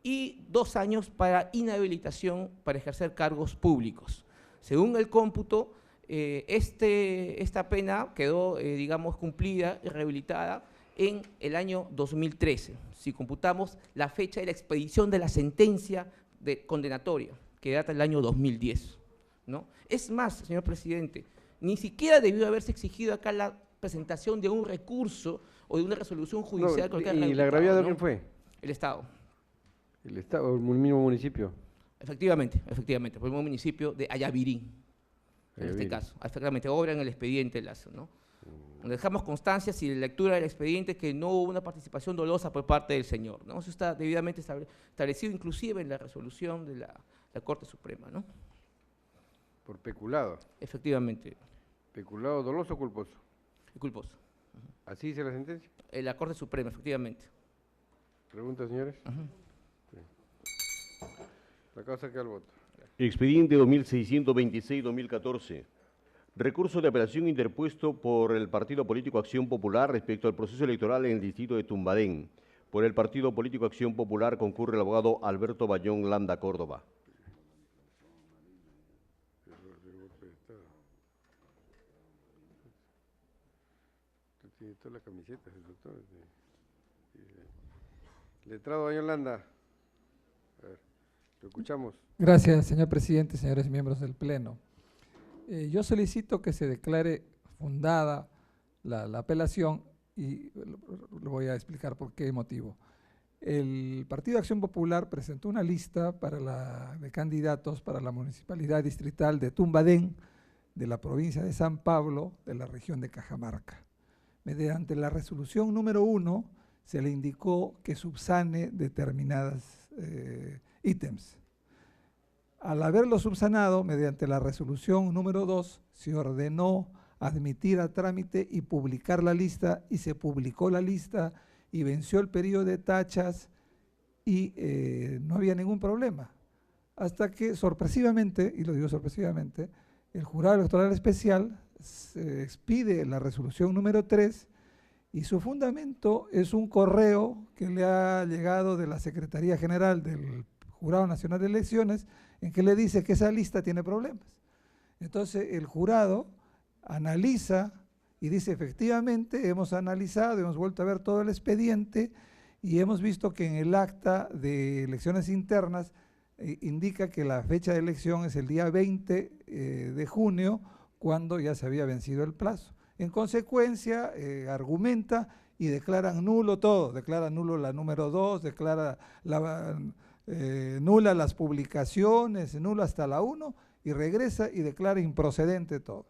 y 2 años para inhabilitación para ejercer cargos públicos. Según el cómputo, esta pena quedó, digamos, cumplida y rehabilitada en el año 2013, si computamos la fecha de la expedición de la sentencia condenatoria, que data del año 2010, ¿no? Es más, señor presidente, ni siquiera debió haberse exigido acá la presentación de un recurso o de una resolución judicial. No, ¿y el agraviado quién fue? El Estado. ¿El Estado, el mismo municipio? Efectivamente, por el mismo municipio de Ayavirí, en este caso. Efectivamente, obra en el expediente Lazo, ¿no? Dejamos constancia, si la lectura del expediente, que no hubo una participación dolosa por parte del señor, ¿no? Eso está debidamente establecido inclusive en la resolución de la Corte Suprema, ¿no? Por peculado. Efectivamente. ¿Peculado doloso o culposo? Culposo. ¿Así dice la sentencia? En la Corte Suprema, efectivamente. ¿Preguntas, señores? Sí. La causa queda al voto. Expediente 2626-2014. Recurso de apelación interpuesto por el Partido Político Acción Popular respecto al proceso electoral en el distrito de Tumbadén. Por el Partido Político Acción Popular concurre el abogado Alberto Bayón Landa Córdoba. Tiene todas las camisetas, el doctor. Letrado Bayón Landa. A ver, lo escuchamos. Gracias, señor presidente, señores miembros del Pleno. Yo solicito que se declare fundada la apelación y lo voy a explicar por qué motivo. El Partido Acción Popular presentó una lista de candidatos para la Municipalidad Distrital de Tumbadén, de la provincia de San Pablo, de la región de Cajamarca. Mediante la resolución número 1 se le indicó que subsane determinados ítems. Al haberlo subsanado, mediante la resolución número 2, se ordenó admitir a trámite y publicar la lista, y se publicó la lista y venció el periodo de tachas y no había ningún problema. Hasta que sorpresivamente, y lo digo sorpresivamente, el Jurado Electoral Especial expide la resolución número 3 Y su fundamento es un correo que le ha llegado de la Secretaría General del Jurado Nacional de Elecciones, en que le dice que esa lista tiene problemas. Entonces el jurado analiza y dice, efectivamente, hemos analizado, hemos vuelto a ver todo el expediente y hemos visto que en el acta de elecciones internas indica que la fecha de elección es el día 20 de junio, cuando ya se había vencido el plazo. En consecuencia, argumenta y declaran nulo todo, declara nulo la número 2, declara nula las publicaciones, nula hasta la 1, y regresa y declara improcedente todo.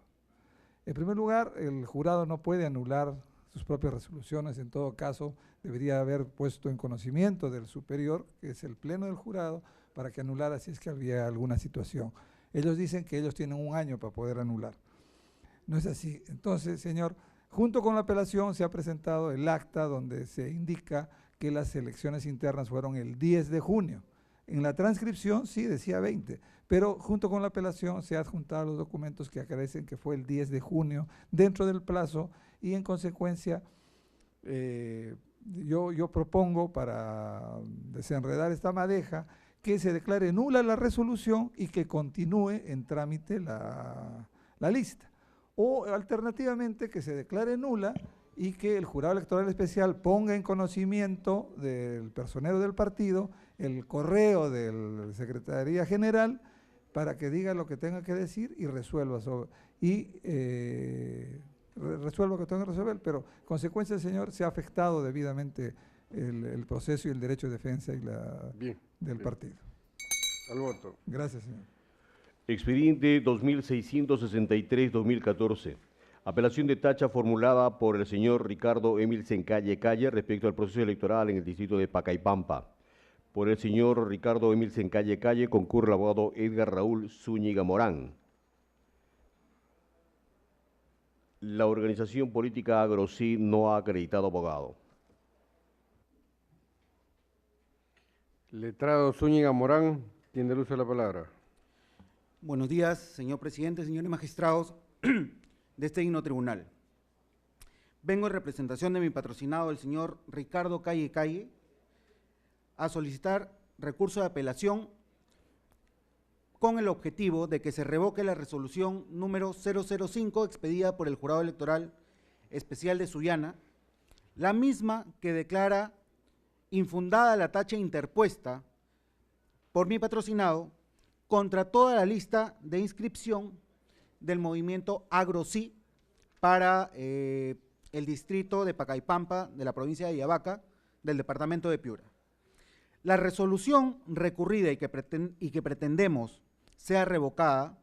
En primer lugar, el jurado no puede anular sus propias resoluciones, en todo caso debería haber puesto en conocimiento del superior, que es el pleno del jurado, para que anulara si es que había alguna situación. Ellos dicen que ellos tienen un año para poder anular. No es así. Entonces, señor, junto con la apelación se ha presentado el acta donde se indica que las elecciones internas fueron el 10 de junio. En la transcripción sí decía 20, pero junto con la apelación se han adjuntado los documentos que acreditan que fue el 10 de junio dentro del plazo, y en consecuencia yo propongo, para desenredar esta madeja, que se declare nula la resolución y que continúe en trámite la lista. O alternativamente que se declare nula y que el jurado electoral especial ponga en conocimiento del personero del partido el correo de la Secretaría General para que diga lo que tenga que decir y resuelva resuelva lo que tenga que resolver, pero en consecuencia, señor, se ha afectado debidamente el proceso y el derecho de defensa y del partido. Al voto. Gracias, señor. Expediente 2663-2014. Apelación de tacha formulada por el señor Ricardo Emilsen Calle respecto al proceso electoral en el distrito de Pacaypampa. Por el señor Ricardo Emilsen Calle concurre el abogado Edgar Raúl Zúñiga Morán. La organización política AgroSí no ha acreditado abogado. Letrado Zúñiga Morán, tiene el uso de la palabra. Buenos días, señor presidente, señores magistrados de este digno tribunal. Vengo en representación de mi patrocinado, el señor Ricardo Calle, a solicitar recurso de apelación con el objetivo de que se revoque la resolución número 005 expedida por el Jurado Electoral Especial de Sullana, la misma que declara infundada la tacha interpuesta por mi patrocinado contra toda la lista de inscripción del movimiento AgroSí para el distrito de Pacaypampa de la provincia de Ayabaca del departamento de Piura. La resolución recurrida y que pretendemos sea revocada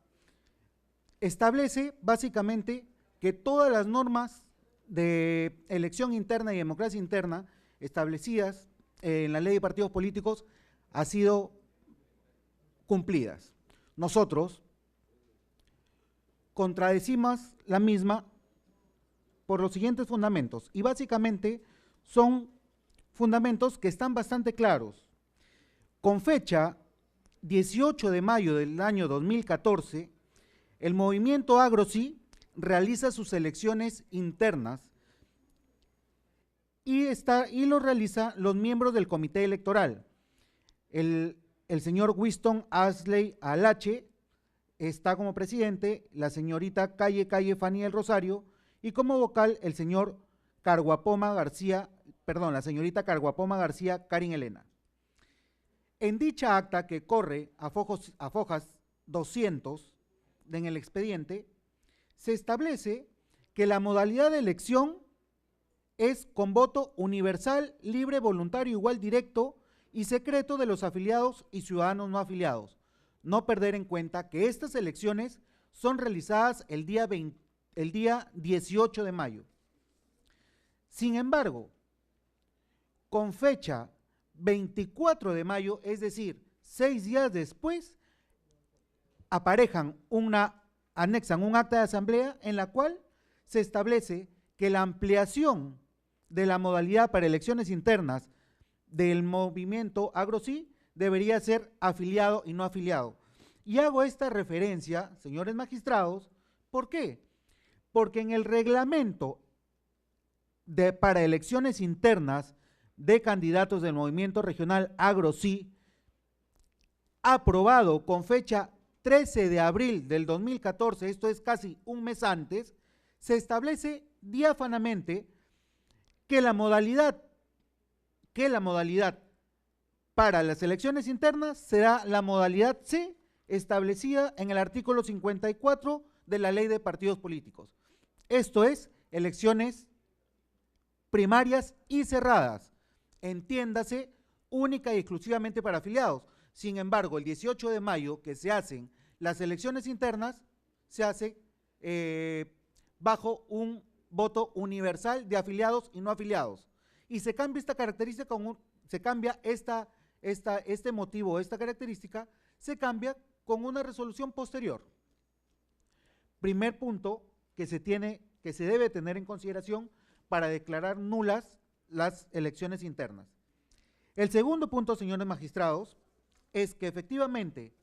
establece básicamente que todas las normas de elección interna y democracia interna establecidas en la ley de partidos políticos han sido cumplidas. Nosotros contradecimos la misma por los siguientes fundamentos, y básicamente son fundamentos que están bastante claros. Con fecha 18 de mayo del año 2014, el movimiento AgroSí realiza sus elecciones internas y lo realizan los miembros del comité electoral. El señor Winston Ashley Alache está como presidente, la señorita Calle Fanny del Rosario, y como vocal el señor la señorita Carguapoma García Karin Elena. En dicha acta, que corre a fojas 200 en el expediente, se establece que la modalidad de elección es con voto universal, libre, voluntario, igual, directo y secreto de los afiliados y ciudadanos no afiliados. No perder en cuenta que estas elecciones son realizadas el día 18 de mayo. Sin embargo, con fecha 24 de mayo, es decir, 6 días después, anexan un acta de asamblea en la cual se establece que la ampliación de la modalidad para elecciones internas del movimiento AgroSí debería ser afiliado y no afiliado. Y hago esta referencia, señores magistrados, ¿por qué? Porque en el reglamento para elecciones internas de candidatos del movimiento regional AgroSí, aprobado con fecha 13 de abril del 2014, esto es casi un mes antes, se establece diáfanamente que la modalidad para las elecciones internas será la modalidad C, establecida en el artículo 54 de la Ley de Partidos Políticos. Esto es, elecciones primarias y cerradas, entiéndase, única y exclusivamente para afiliados. Sin embargo, el 18 de mayo, que se hacen las elecciones internas, se hace bajo un voto universal de afiliados y no afiliados. Y se cambia esta característica este motivo, esta característica, se cambia con una resolución posterior. Primer punto que se debe tener en consideración para declarar nulas las elecciones internas. El segundo punto, señores magistrados, es que efectivamente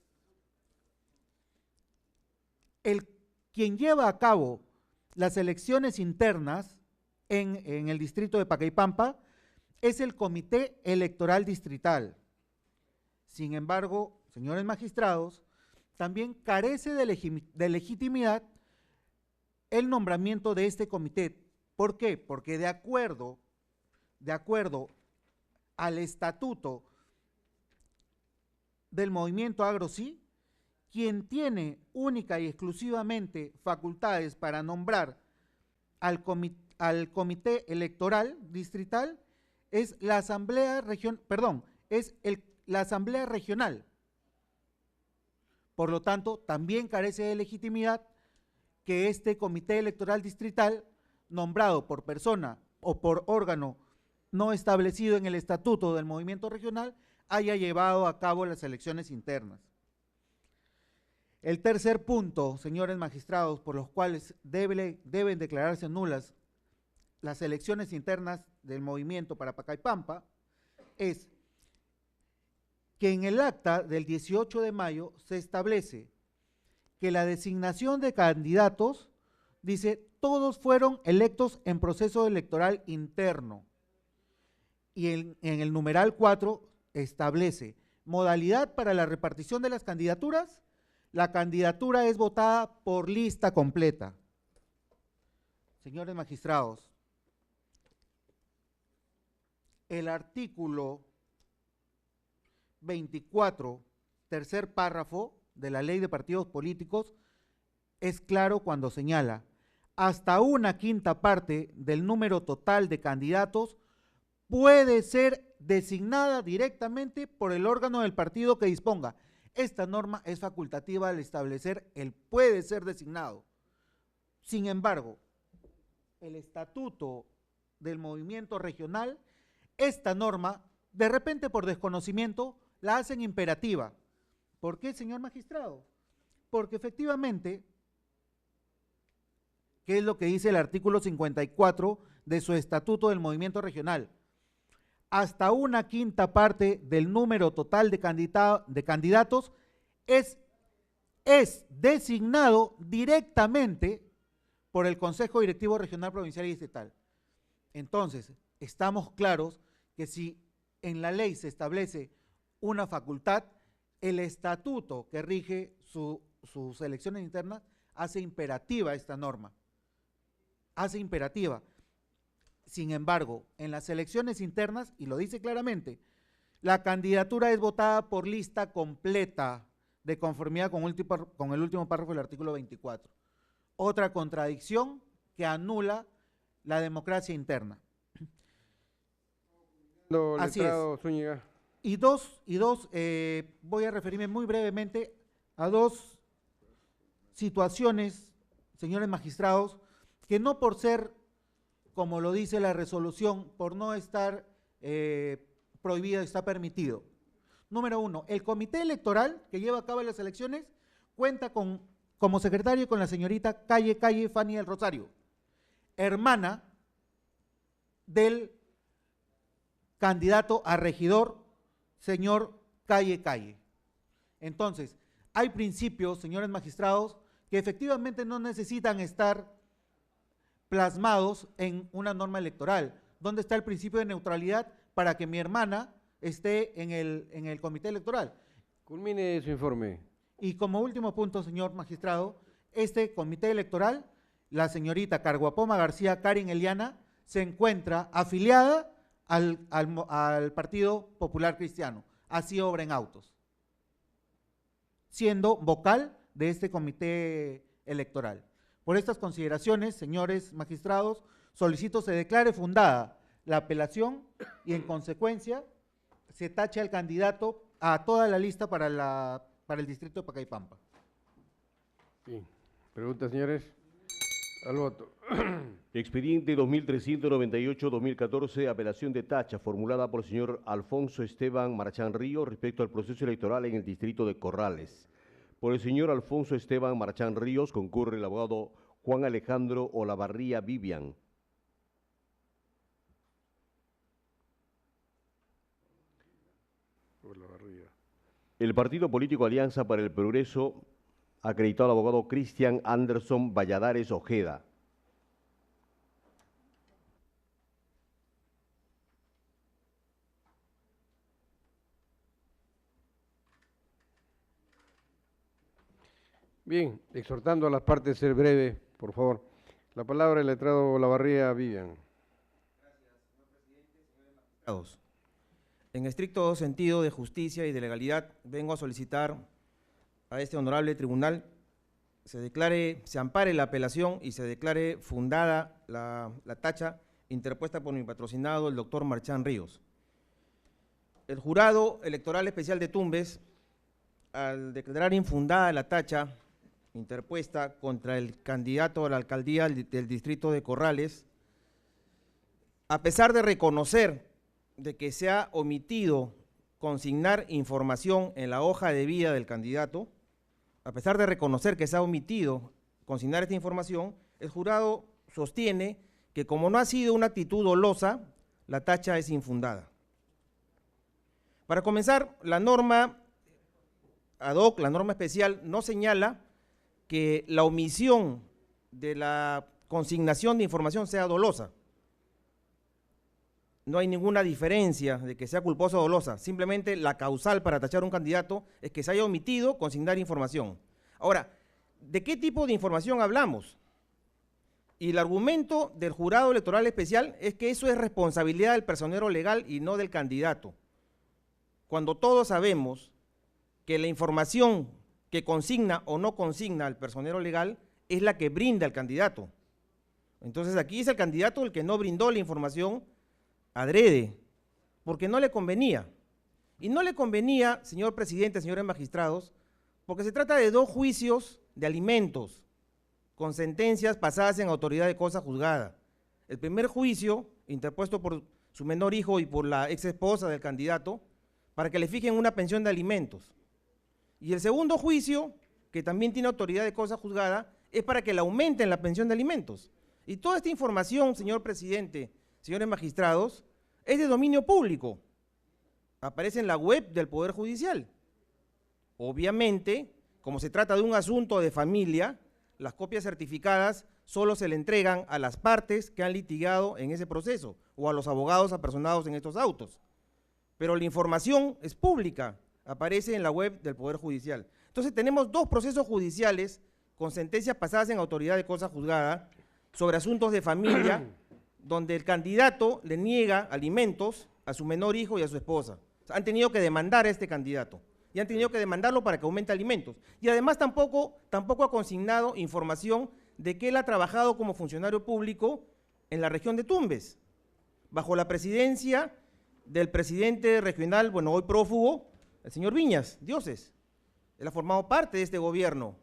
quien lleva a cabo las elecciones internas en el distrito de Pacaypampa es el Comité Electoral Distrital. Sin embargo, señores magistrados, también carece de legitimidad el nombramiento de este comité. ¿Por qué? Porque de acuerdo al estatuto del movimiento AgroSí, quien tiene única y exclusivamente facultades para nombrar al comité electoral distrital es la Asamblea Regional. Por lo tanto, también carece de legitimidad que este comité electoral distrital, nombrado por persona o por órgano no establecido en el estatuto del movimiento regional, haya llevado a cabo las elecciones internas. El tercer punto, señores magistrados, por los cuales deben declararse nulas las elecciones internas del movimiento para Pacaypampa, es que en el acta del 18 de mayo se establece que la designación de candidatos, dice, todos fueron electos en proceso electoral interno. Y en el numeral 4 establece modalidad para la repartición de las candidaturas. La candidatura es votada por lista completa. Señores magistrados, el artículo 24, tercer párrafo de la Ley de Partidos Políticos es claro cuando señala: hasta una quinta parte del número total de candidatos puede ser designada directamente por el órgano del partido que disponga. Esta norma es facultativa al establecer el puede ser designado. Sin embargo, el estatuto del movimiento regional, esta norma, de repente por desconocimiento, la hacen imperativa. ¿Por qué, señor magistrado? Porque efectivamente, ¿qué es lo que dice el artículo 54 de su estatuto del movimiento regional? Hasta una quinta parte del número total de candidatos es designado directamente por el Consejo Directivo Regional, Provincial y Distrital. Entonces, estamos claros que si en la ley se establece una facultad, el estatuto que rige sus elecciones internas hace imperativa esta norma. Hace imperativa. Sin embargo, en las elecciones internas, y lo dice claramente, la candidatura es votada por lista completa de conformidad con el último párrafo del artículo 24. Otra contradicción que anula la democracia interna. Así es. Zúñiga. Y voy a referirme muy brevemente a dos situaciones, señores magistrados, que no por ser, como lo dice la resolución, por no estar prohibido, está permitido. Número uno, el comité electoral que lleva a cabo las elecciones cuenta como secretario con la señorita Calle Fanny del Rosario, hermana del candidato a regidor, señor Calle. Entonces, hay principios, señores magistrados, que efectivamente no necesitan estar plasmados en una norma electoral. ¿Dónde está el principio de neutralidad para que mi hermana esté en el comité electoral? Culmine su informe. Y como último punto, señor magistrado, este comité electoral, la señorita Carguapoma García Karin Eliana, se encuentra afiliada al Partido Popular Cristiano, así obra en autos, siendo vocal de este comité electoral. Por estas consideraciones, señores magistrados, solicito se declare fundada la apelación y en consecuencia se tache al candidato a toda la lista para el distrito de Pacaypampa. Bien. Preguntas, señores. Al voto. Expediente 2398-2014, apelación de tacha formulada por el señor Alfonso Esteban Marchán Ríos respecto al proceso electoral en el distrito de Corrales. Por el señor Alfonso Esteban Marchán Ríos concurre el abogado Juan Alejandro Olavarría Vivian. El partido político Alianza para el Progreso ha acreditado al abogado Cristian Anderson Valladares Ojeda. Bien, exhortando a las partes a ser breve, por favor. La palabra el letrado Olavarría Vivian. En estricto sentido de justicia y de legalidad, vengo a solicitar a este honorable tribunal se ampare la apelación y se declare fundada la tacha interpuesta por mi patrocinado, el doctor Marchán Ríos. El Jurado Electoral Especial de Tumbes, al declarar infundada la tacha interpuesta contra el candidato a la alcaldía del distrito de Corrales, a pesar de reconocer de que se ha omitido consignar información en la hoja de vida del candidato, a pesar de reconocer que se ha omitido consignar esta información, el jurado sostiene que como no ha sido una actitud dolosa, la tacha es infundada. Para comenzar, la norma ad hoc, la norma especial, no señala que la omisión de la consignación de información sea dolosa. No hay ninguna diferencia de que sea culposa o dolosa, simplemente la causal para tachar a un candidato es que se haya omitido consignar información. Ahora, ¿de qué tipo de información hablamos? Y el argumento del Jurado Electoral Especial es que eso es responsabilidad del personero legal y no del candidato. Cuando todos sabemos que la información que consigna o no consigna al personero legal es la que brinda el candidato. Entonces aquí es el candidato el que no brindó la información adrede, porque no le convenía. Y no le convenía, señor presidente, señores magistrados, porque se trata de dos juicios de alimentos con sentencias pasadas en autoridad de cosa juzgada. El primer juicio, interpuesto por su menor hijo y por la ex esposa del candidato, para que le fijen una pensión de alimentos. Y el segundo juicio, que también tiene autoridad de cosa juzgada, es para que le aumenten la pensión de alimentos. Y toda esta información, señor presidente, señores magistrados, es de dominio público. Aparece en la web del Poder Judicial. Obviamente, como se trata de un asunto de familia, las copias certificadas solo se le entregan a las partes que han litigado en ese proceso o a los abogados apersonados en estos autos. Pero la información es pública, aparece en la web del Poder Judicial. Entonces tenemos dos procesos judiciales con sentencias pasadas en autoridad de cosa juzgada sobre asuntos de familia donde el candidato le niega alimentos a su menor hijo y a su esposa. O sea, han tenido que demandar a este candidato y han tenido que demandarlo para que aumente alimentos. Y además tampoco ha consignado información de que él ha trabajado como funcionario público en la región de Tumbes, bajo la presidencia del presidente regional, bueno, hoy prófugo, el señor Viñas, Dioses. Él ha formado parte de este gobierno.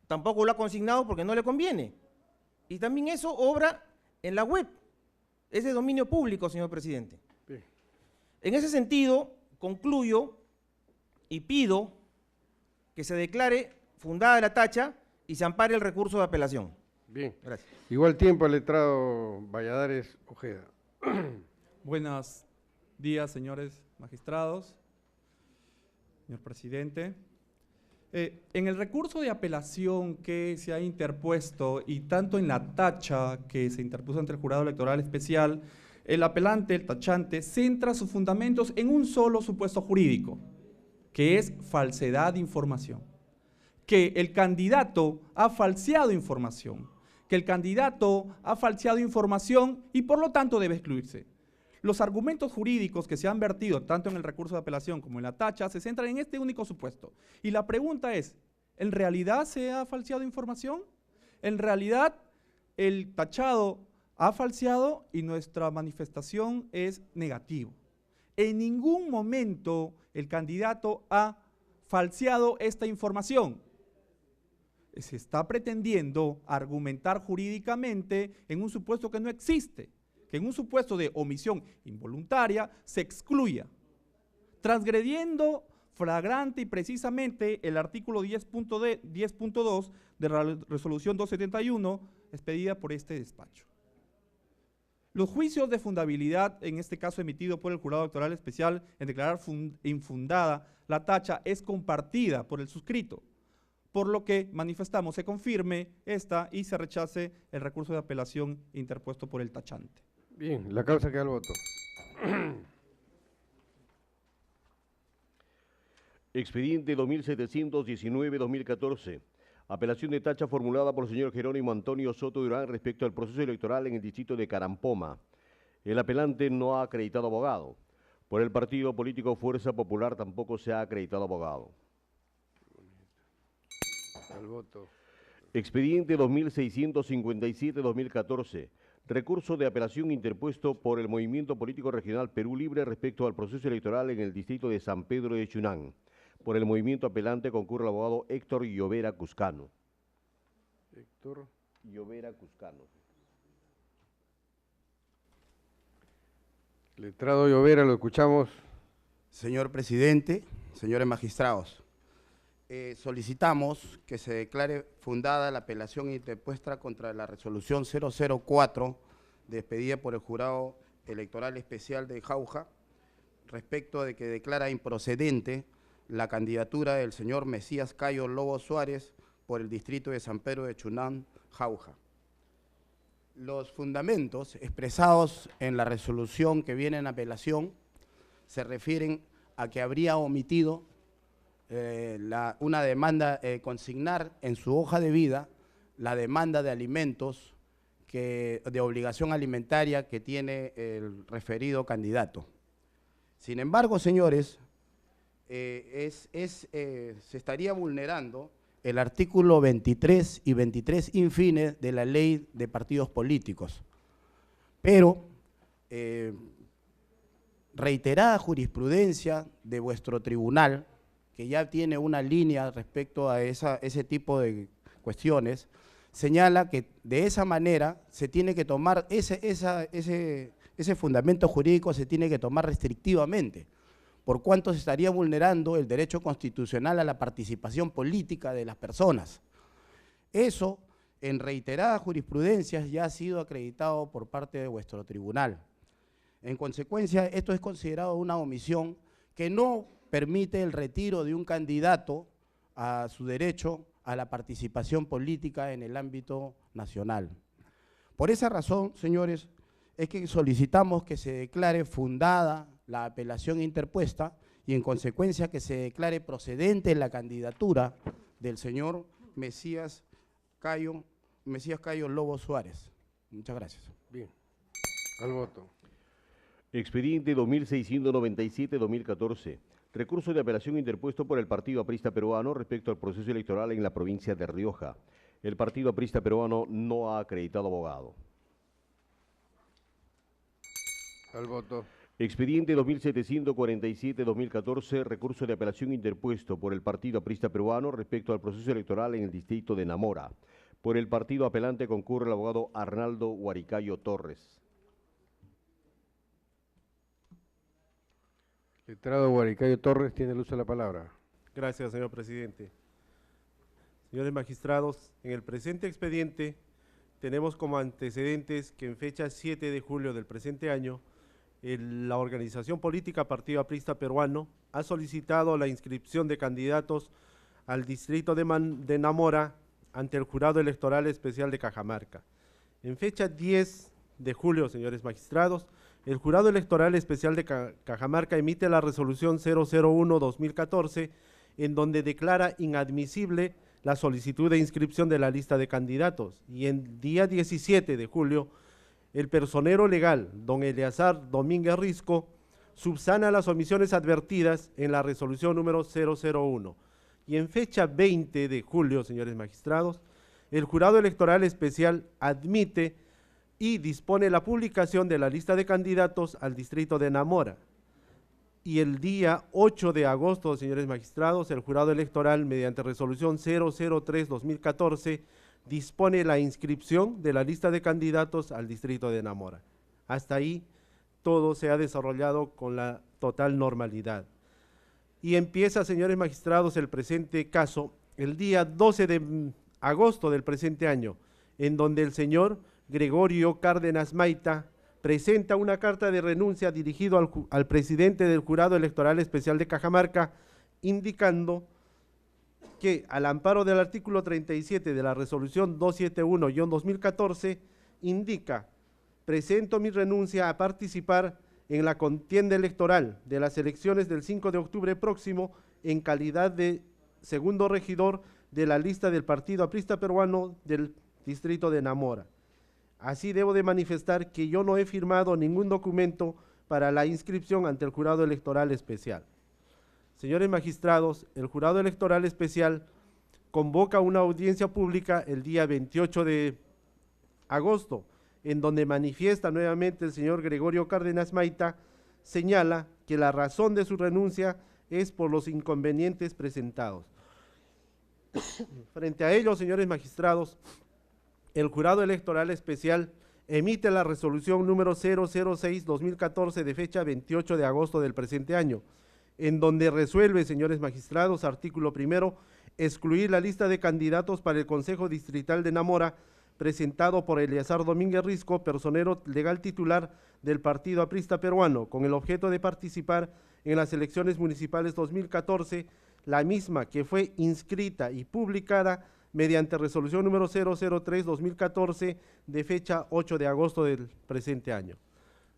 Tampoco lo ha consignado porque no le conviene. Y también eso obra en la web. Es de dominio público, señor presidente. Bien. En ese sentido, concluyo y pido que se declare fundada la tacha y se ampare el recurso de apelación. Bien. Gracias. Igual tiempo al letrado Valladares Ojeda. Buenos días, señores magistrados, señor presidente. En el recurso de apelación que se ha interpuesto y tanto en la tacha que se interpuso ante el jurado electoral especial, el apelante, el tachante, centra sus fundamentos en un solo supuesto jurídico, que es falsedad de información. Que el candidato ha falseado información, y por lo tanto debe excluirse. Los argumentos jurídicos que se han vertido tanto en el recurso de apelación como en la tacha se centran en este único supuesto. Y la pregunta es, ¿en realidad se ha falseado información? ¿En realidad el tachado ha falseado? Y nuestra manifestación es negativo. En ningún momento el candidato ha falseado esta información. Se está pretendiendo argumentar jurídicamente en un supuesto que no existe, que en un supuesto de omisión involuntaria se excluya, transgrediendo flagrante y precisamente el artículo 10.2 de la resolución 271 expedida por este despacho. Los juicios de fundabilidad, en este caso emitido por el jurado electoral especial en declarar infundada la tacha, es compartida por el suscrito, por lo que manifestamos se confirme esta y se rechace el recurso de apelación interpuesto por el tachante. Bien, la causa queda al voto. Expediente 2719-2014. Apelación de tacha formulada por el señor Jerónimo Antonio Soto Durán respecto al proceso electoral en el distrito de Carampoma. El apelante no ha acreditado abogado. Por el partido político Fuerza Popular tampoco se ha acreditado abogado. Al voto. Expediente 2657-2014. Recurso de apelación interpuesto por el Movimiento Político Regional Perú Libre respecto al proceso electoral en el distrito de San Pedro de Chunán. Por el movimiento apelante concurre el abogado Héctor Llovera Cuscano. Héctor Llovera Cuscano. Letrado Llovera, lo escuchamos. Señor presidente, señores magistrados, solicitamos que se declare fundada la apelación interpuesta contra la resolución 004 despedida por el jurado electoral especial de Jauja respecto de que declara improcedente la candidatura del señor Mesías Cayo Lobo Suárez por el distrito de San Pedro de Chunán, Jauja. Los fundamentos expresados en la resolución que viene en apelación se refieren a que habría omitido una demanda, consignar en su hoja de vida la demanda de alimentos, de obligación alimentaria que tiene el referido candidato. Sin embargo, señores, se estaría vulnerando el artículo 23 y 23 infine de la ley de partidos políticos, pero reiterada jurisprudencia de vuestro tribunal, que ya tiene una línea respecto a ese tipo de cuestiones, señala que de esa manera se tiene que tomar, ese fundamento jurídico se tiene que tomar restrictivamente, por cuanto se estaría vulnerando el derecho constitucional a la participación política de las personas. Eso, en reiteradas jurisprudencias, ya ha sido acreditado por parte de vuestro tribunal. En consecuencia, esto es considerado una omisión que no permite el retiro de un candidato a su derecho a la participación política en el ámbito nacional. Por esa razón, señores, es que solicitamos que se declare fundada la apelación interpuesta y en consecuencia que se declare procedente la candidatura del señor Mesías Cayo Lobo Suárez. Muchas gracias. Bien. Al voto. Expediente 2697-2014. Recurso de apelación interpuesto por el Partido Aprista Peruano respecto al proceso electoral en la provincia de Rioja. El Partido Aprista Peruano no ha acreditado abogado. Al voto. Expediente 2747-2014, recurso de apelación interpuesto por el Partido Aprista Peruano respecto al proceso electoral en el distrito de Namora. Por el partido apelante concurre el abogado Arnaldo Huaricayo Torres. Letrado Huaricayo Torres tiene el uso de la palabra. Gracias, señor presidente. Señores magistrados, en el presente expediente tenemos como antecedentes que en fecha 7 de julio del presente año, la organización política Partido Aprista Peruano ha solicitado la inscripción de candidatos al distrito de Namora ante el Jurado Electoral Especial de Cajamarca. En fecha 10 de julio, señores magistrados, el Jurado Electoral Especial de Cajamarca emite la resolución 001-2014, en donde declara inadmisible la solicitud de inscripción de la lista de candidatos, y en día 17 de julio, el personero legal, don Eleazar Domínguez Risco, subsana las omisiones advertidas en la resolución número 001. Y en fecha 20 de julio, señores magistrados, el Jurado Electoral Especial admite y dispone la publicación de la lista de candidatos al distrito de Namora. Y el día 8 de agosto, señores magistrados, el Jurado Electoral, mediante resolución 003-2014, dispone la inscripción de la lista de candidatos al distrito de Namora. Hasta ahí todo se ha desarrollado con la total normalidad. Y empieza, señores magistrados, el presente caso el día 12 de agosto del presente año, en donde el señor Gregorio Cárdenas Maita presenta una carta de renuncia dirigido al presidente del Jurado Electoral Especial de Cajamarca, indicando que al amparo del artículo 37 de la resolución 271-2014 indica: presento mi renuncia a participar en la contienda electoral de las elecciones del 5 de octubre próximo en calidad de segundo regidor de la lista del Partido Aprista Peruano del distrito de Namora. Así debo de manifestar que yo no he firmado ningún documento para la inscripción ante el Jurado Electoral Especial. Señores magistrados, el Jurado Electoral Especial convoca una audiencia pública el día 28 de agosto, en donde manifiesta nuevamente el señor Gregorio Cárdenas Maita, señala que la razón de su renuncia es por los inconvenientes presentados. Frente a ello, señores magistrados, el Jurado Electoral Especial emite la resolución número 006-2014 de fecha 28 de agosto del presente año, en donde resuelve, señores magistrados, artículo primero, excluir la lista de candidatos para el Consejo Distrital de Namora, presentado por Eleazar Domínguez Risco, personero legal titular del Partido Aprista Peruano, con el objeto de participar en las elecciones municipales 2014, la misma que fue inscrita y publicada mediante resolución número 003-2014 de fecha 8 de agosto del presente año.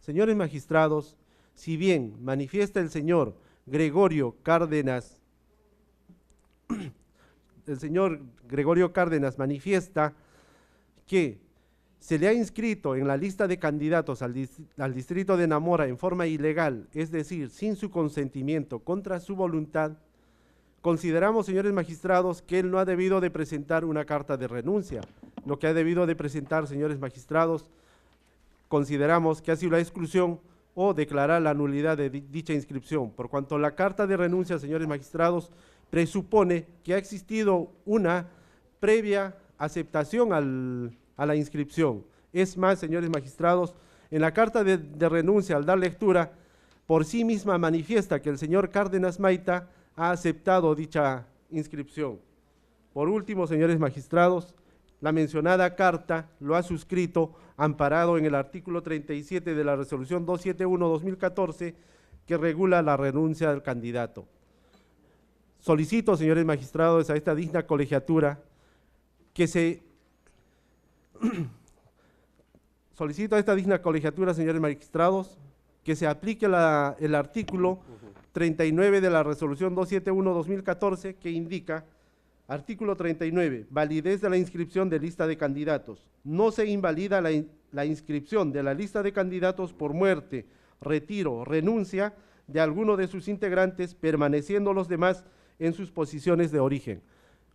Señores magistrados, si bien manifiesta el señor Gregorio Cárdenas, manifiesta que se le ha inscrito en la lista de candidatos al distrito de Namora en forma ilegal, es decir, sin su consentimiento, contra su voluntad, consideramos, señores magistrados, que él no ha debido de presentar una carta de renuncia. Lo que ha debido de presentar, señores magistrados, consideramos que ha sido la exclusión o declarar la nulidad de dicha inscripción, por cuanto la carta de renuncia, señores magistrados, presupone que ha existido una previa aceptación a la inscripción. Es más, señores magistrados, en la carta de renuncia, al dar lectura, por sí misma manifiesta que el señor Cárdenas Maita ha aceptado dicha inscripción. Por último, señores magistrados, la mencionada carta lo ha suscrito amparado en el artículo 37 de la resolución 271-2014 que regula la renuncia del candidato. Solicito, señores magistrados, a esta digna colegiatura señores magistrados, que se aplique el artículo 39 de la resolución 271-2014 que indica, artículo 39, validez de la inscripción de lista de candidatos. No se invalida la inscripción de la lista de candidatos por muerte, retiro, renuncia de alguno de sus integrantes, permaneciendo los demás en sus posiciones de origen.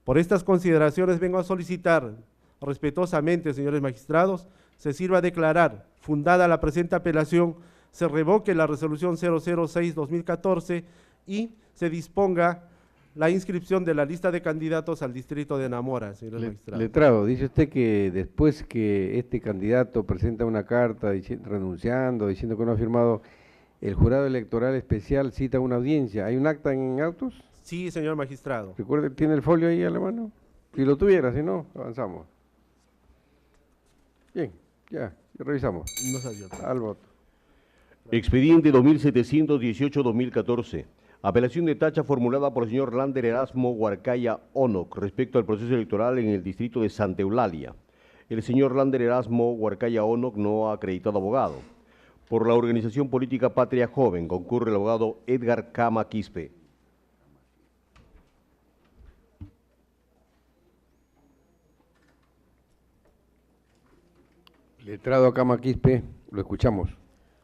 Por estas consideraciones vengo a solicitar respetuosamente, señores magistrados, se sirva a declarar fundada la presente apelación, se revoque la resolución 006-2014 y se disponga la inscripción de la lista de candidatos al distrito de Namora, señor magistrado. Letrado, dice usted que después que este candidato presenta una carta renunciando, diciendo que no ha firmado, el Jurado Electoral Especial cita una audiencia. ¿Hay un acta en autos? Sí, señor magistrado. Recuerde, ¿tiene el folio ahí a la mano? Si lo tuviera, si no, avanzamos. Bien, ya revisamos. No salió. Al voto. Expediente 2718-2014. Apelación de tacha formulada por el señor Lander Erasmo Huarcaya Onoc respecto al proceso electoral en el distrito de Santa Eulalia. El señor Lander Erasmo Huarcaya Onoc no ha acreditado abogado. Por la organización política Patria Joven concurre el abogado Edgar Cama Quispe. Letrado Cama Quispe, lo escuchamos.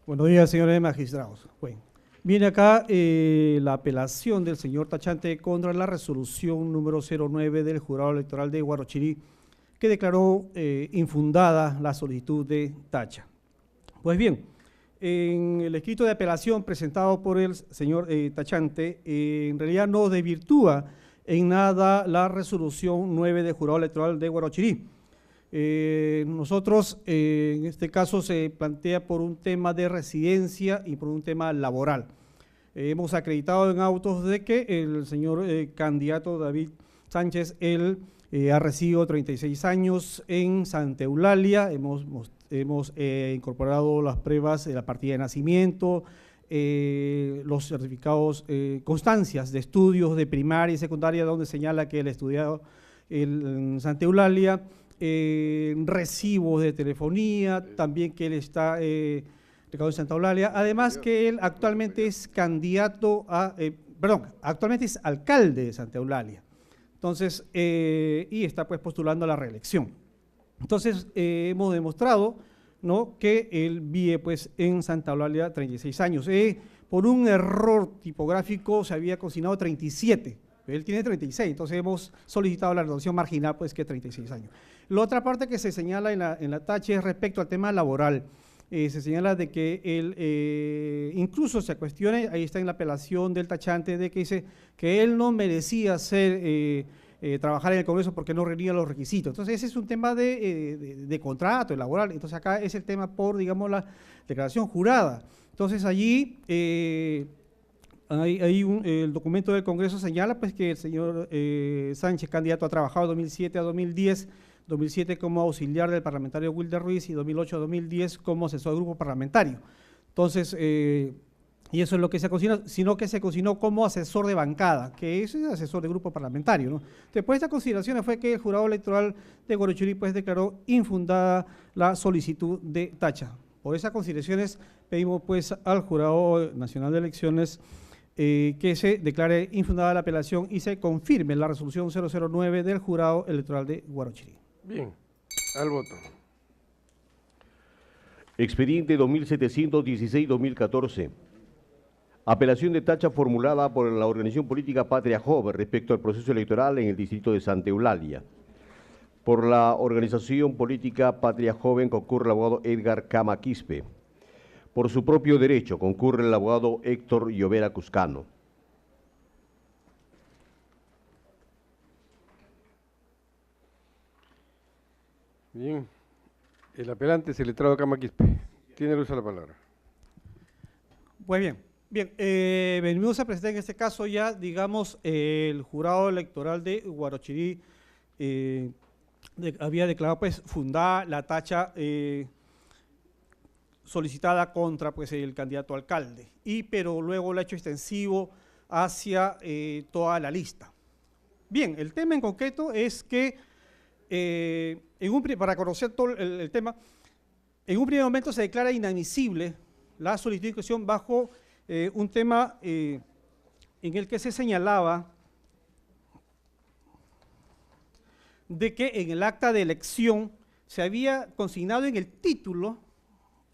Buenos días, señores magistrados. Bueno, viene acá la apelación del señor tachante contra la resolución número 09 del Jurado Electoral de Guarochirí, que declaró infundada la solicitud de tacha. Pues bien, en el escrito de apelación presentado por el señor tachante, en realidad no desvirtúa en nada la resolución 9 del Jurado Electoral de Guarochirí. Nosotros, en este caso, se plantea por un tema de residencia y por un tema laboral. Hemos acreditado en autos de que el señor candidato David Sánchez, él ha residido 36 años en Santa Eulalia. Hemos incorporado las pruebas de la partida de nacimiento, los certificados, constancias de estudios de primaria y secundaria, donde señala que él ha estudiado en Santa Eulalia, recibos de telefonía, también que él está recabado en Santa Eulalia, además que él actualmente es candidato a, actualmente es alcalde de Santa Eulalia, entonces, y está pues postulando a la reelección. Entonces, hemos demostrado, ¿no?, que él vive pues en Santa Eulalia 36 años. Por un error tipográfico se había consignado 37, él tiene 36, entonces hemos solicitado la reducción marginal, pues que 36 años. La otra parte que se señala en la tacha es respecto al tema laboral. Se señala de que él, incluso se cuestiona, ahí está en la apelación del tachante, de que dice que él no merecía trabajar en el Congreso porque no reunía los requisitos. Entonces ese es un tema de contrato laboral, entonces acá es el tema por, digamos, la declaración jurada. Entonces allí el documento del Congreso señala pues que el señor Sánchez, candidato, ha trabajado de 2007 a 2010, 2007 como auxiliar del parlamentario Wilder Ruiz y 2008 a 2010 como asesor de grupo parlamentario. Entonces, y eso es lo que se consignó, sino que se consignó como asesor de bancada, que es asesor de grupo parlamentario, ¿no? Después de esta consideración fue que el Jurado Electoral de Guarochirí pues declaró infundada la solicitud de tacha. Por esas consideraciones pedimos pues al Jurado Nacional de Elecciones que se declare infundada la apelación y se confirme la resolución 009 del Jurado Electoral de Guarochirí. Bien, al voto. Expediente 2716-2014. Apelación de tacha formulada por la organización política Patria Joven respecto al proceso electoral en el distrito de Santa Eulalia. Por la organización política Patria Joven concurre el abogado Edgar Cama Quispe. Por su propio derecho concurre el abogado Héctor Llovera Cuscano. Bien, el apelante es el letrado Cama Quispe. Tiene el uso de la palabra. Pues bien, venimos a presentar en este caso ya, digamos, el Jurado Electoral de Guarochirí había declarado pues fundada la tacha solicitada contra pues el candidato a alcalde, pero luego lo ha hecho extensivo hacia toda la lista. Bien, el tema en concreto es que, para conocer todo el tema, en un primer momento se declara inadmisible la solicitud de inscripción bajo un tema en el que se señalaba de que en el acta de elección se había consignado en el título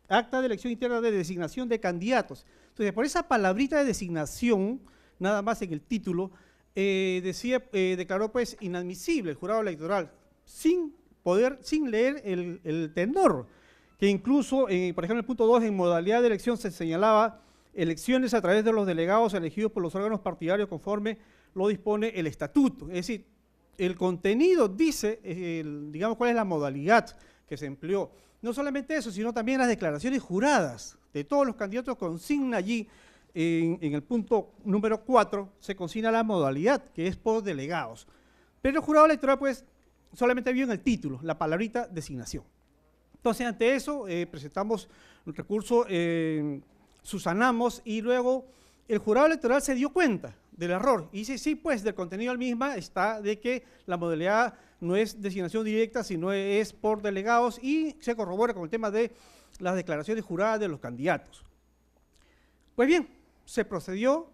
acta de elección interna de designación de candidatos. Entonces, por esa palabrita de designación, nada más en el título, declaró pues inadmisible el Jurado Electoral, sin leer el tenor, que incluso, por ejemplo, en el punto 2, en modalidad de elección se señalaba elecciones a través de los delegados elegidos por los órganos partidarios conforme lo dispone el estatuto. Es decir, el contenido dice, digamos, cuál es la modalidad que se empleó. No solamente eso, sino también las declaraciones juradas de todos los candidatos consigna allí, en el punto número 4, se consigna la modalidad, que es por delegados. Pero el Jurado Electoral, pues, solamente vio en el título la palabrita designación. Entonces, ante eso, presentamos un recurso, subsanamos y luego el jurado electoral se dio cuenta del error y dice, sí, pues del contenido del misma está de que la modalidad no es designación directa, sino es por delegados y se corrobora con el tema de las declaraciones juradas de los candidatos. Pues bien, se procedió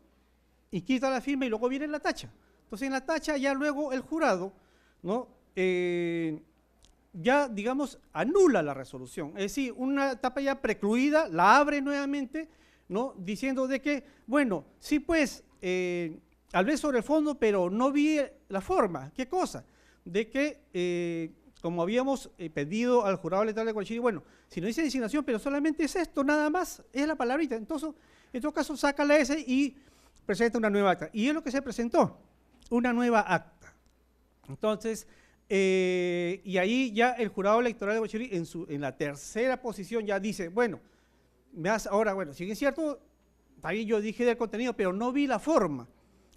y quita la firma y luego viene la tacha. Entonces en la tacha ya luego el jurado, ¿no? Ya, digamos, anula la resolución. Es decir, una etapa ya precluida, la abre nuevamente, ¿no? Diciendo de que, bueno, sí pues, hablé sobre el fondo, pero no vi la forma. ¿Qué cosa? De que, como habíamos pedido al jurado electoral de Guachirí, bueno, si no dice designación, pero solamente es esto, nada más, es la palabrita. Entonces, en todo caso, saca la S y presenta una nueva acta. Y es lo que se presentó, una nueva acta. Entonces, y ahí ya el jurado electoral de Guachirí, en la tercera posición, ya dice, bueno, ahora, bueno, si bien es cierto, ahí yo dije del contenido, pero no vi la forma.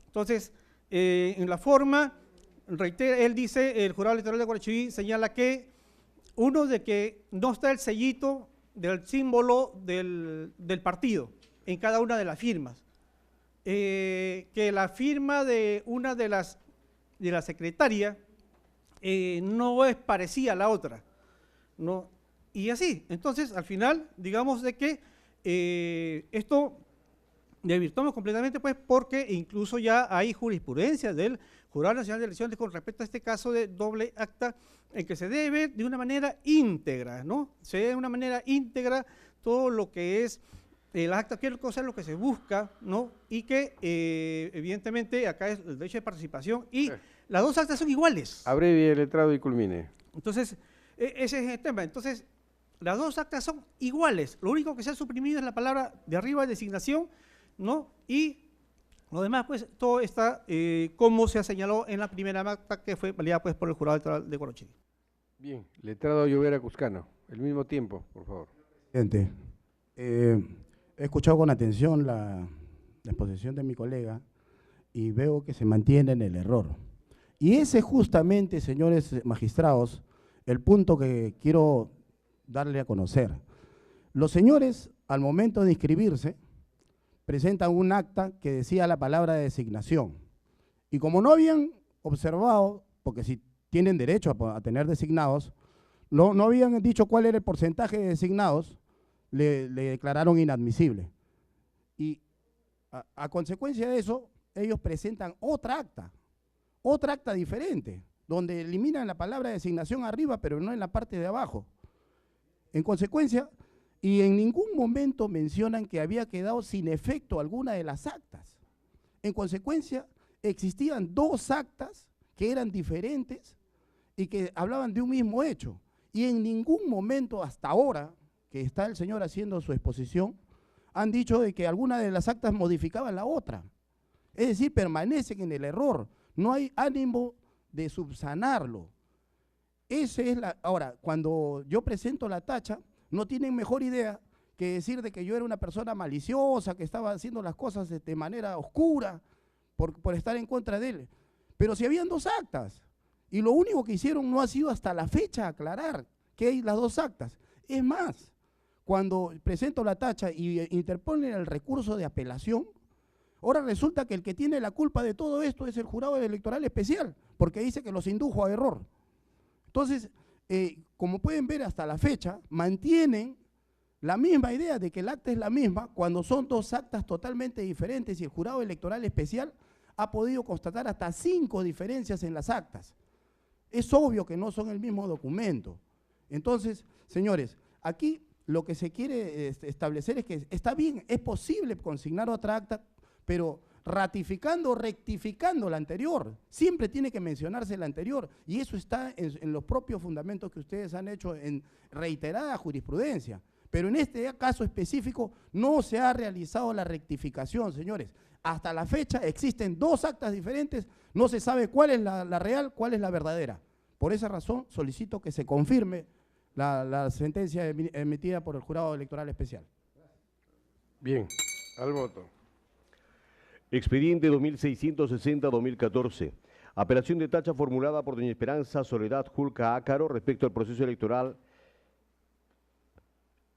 Entonces, en la forma, reitera, él dice, el jurado electoral de Guachirí señala que, uno, de que no está el sellito del símbolo del partido en cada una de las firmas. Que la firma de una de la secretaria no es parecida a la otra, ¿no? Y así, entonces, al final, digamos de que esto desvirtuamos completamente, pues, porque incluso ya hay jurisprudencia del Jurado Nacional de Elecciones con respecto a este caso de doble acta, en que se debe de una manera íntegra, ¿no? Se debe de una manera íntegra todo lo que es el acta, qué cosa es lo que se busca, ¿no? Y que, evidentemente, acá es el derecho de participación y las dos actas son iguales. Abrevie el letrado y culmine. Entonces, ese es el tema. Entonces, las dos actas son iguales. Lo único que se ha suprimido es la palabra de arriba, designación, ¿no? Y lo demás, pues, todo está como se señaló en la primera acta que fue validada, pues, por el jurado electoral de Guachirí. Bien, letrado Llovera Cuscano. El mismo tiempo, por favor. Presidente, he escuchado con atención la exposición de mi colega y veo que se mantiene en el error. Y ese es justamente, señores magistrados, el punto que quiero darle a conocer. Los señores, al momento de inscribirse, presentan un acta que decía la palabra de designación. Y como no habían observado, porque si tienen derecho a tener designados, no habían dicho cuál era el porcentaje de designados, le declararon inadmisible. Y a consecuencia de eso, ellos presentan otra acta diferente, donde eliminan la palabra designación arriba, pero no en la parte de abajo. En consecuencia, y en ningún momento mencionan que había quedado sin efecto alguna de las actas. En consecuencia, existían dos actas que eran diferentes y que hablaban de un mismo hecho. Y en ningún momento hasta ahora, que está el señor haciendo su exposición, han dicho de que alguna de las actas modificaban la otra. Es decir, permanecen en el error. No hay ánimo de subsanarlo. Ahora, cuando yo presento la tacha, no tienen mejor idea que decir de que yo era una persona maliciosa, que estaba haciendo las cosas de manera oscura, por estar en contra de él. Pero si habían dos actas, y lo único que hicieron no ha sido hasta la fecha aclarar que hay las dos actas. Es más, cuando presento la tacha y interponen el recurso de apelación, ahora resulta que el que tiene la culpa de todo esto es el jurado electoral especial, porque dice que los indujo a error. Entonces, como pueden ver hasta la fecha, mantienen la misma idea de que el acta es la misma cuando son dos actas totalmente diferentes y el jurado electoral especial ha podido constatar hasta 5 diferencias en las actas. Es obvio que no son el mismo documento. Entonces, señores, aquí lo que se quiere establecer es que está bien, es posible consignar otra acta, pero ratificando o rectificando la anterior. Siempre tiene que mencionarse la anterior y eso está en los propios fundamentos que ustedes han hecho en reiterada jurisprudencia. Pero en este caso específico no se ha realizado la rectificación, señores. Hasta la fecha existen dos actas diferentes, no se sabe cuál es la real, cuál es la verdadera. Por esa razón solicito que se confirme la sentencia emitida por el Jurado Electoral Especial. Bien, al voto. Expediente 2660-2014. Apelación de tacha formulada por doña Esperanza Soledad Julca Ácaro respecto al proceso electoral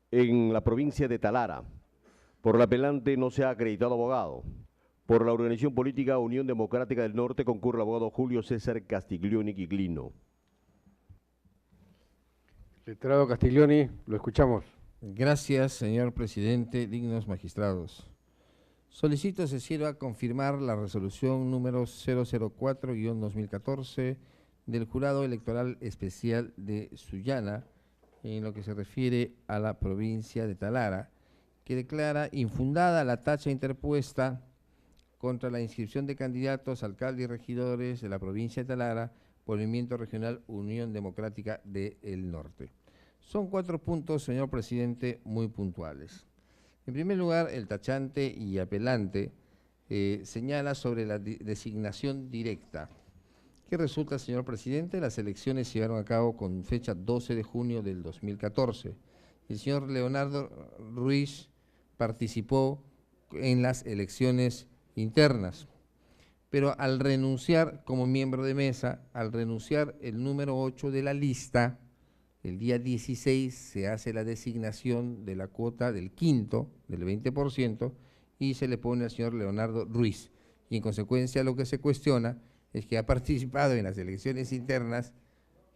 en la provincia de Talara. Por el apelante no se ha acreditado abogado. Por la organización política Unión Democrática del Norte concurre el abogado Julio César Castiglioni Quiglino. Letrado Castiglioni, lo escuchamos. Gracias, señor presidente, dignos magistrados. Solicito se sirva confirmar la resolución número 004-2014 del Jurado Electoral Especial de Sullana, en lo que se refiere a la provincia de Talara, que declara infundada la tacha interpuesta contra la inscripción de candidatos, alcaldes y regidores de la provincia de Talara por el Movimiento Regional Unión Democrática del Norte. Son 4 puntos, señor presidente, muy puntuales. En primer lugar, el tachante y apelante señala sobre la designación directa. ¿Qué resulta, señor presidente? Las elecciones se llevaron a cabo con fecha 12 de junio del 2014. El señor Leonardo Ruiz participó en las elecciones internas, pero al renunciar como miembro de mesa, al renunciar el número 8 de la lista, el día 16 se hace la designación de la cuota del quinto, del 20%, y se le pone al señor Leonardo Ruiz. Y en consecuencia lo que se cuestiona es que ha participado en las elecciones internas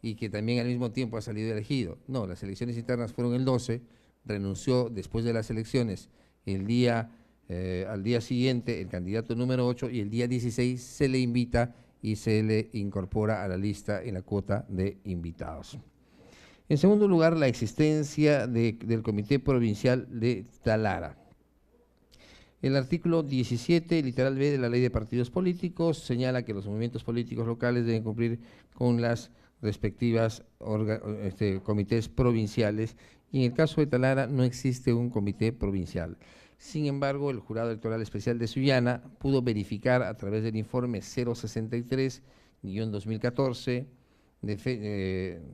y que también al mismo tiempo ha salido elegido. No, las elecciones internas fueron el 12, renunció después de las elecciones al día siguiente el candidato número 8 y el día 16 se le invita y se le incorpora a la lista en la cuota de invitados. En segundo lugar, la existencia del Comité Provincial de Talara. El artículo 17, literal B de la Ley de Partidos Políticos, señala que los movimientos políticos locales deben cumplir con las respectivas comités provinciales, y en el caso de Talara no existe un comité provincial. Sin embargo, el Jurado Electoral Especial de Sullana pudo verificar a través del informe 063-2014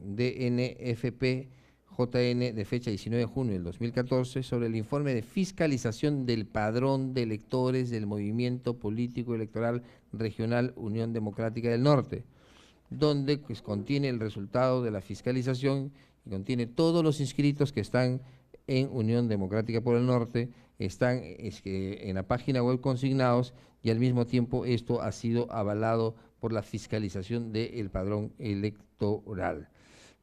DNFP JN de fecha 19 de junio del 2014 sobre el informe de fiscalización del padrón de electores del Movimiento Político Electoral Regional Unión Democrática del Norte, donde pues, contiene el resultado de la fiscalización y contiene todos los inscritos que están en Unión Democrática por el Norte, están en la página web consignados, y al mismo tiempo esto ha sido avalado por la fiscalización del padrón electoral.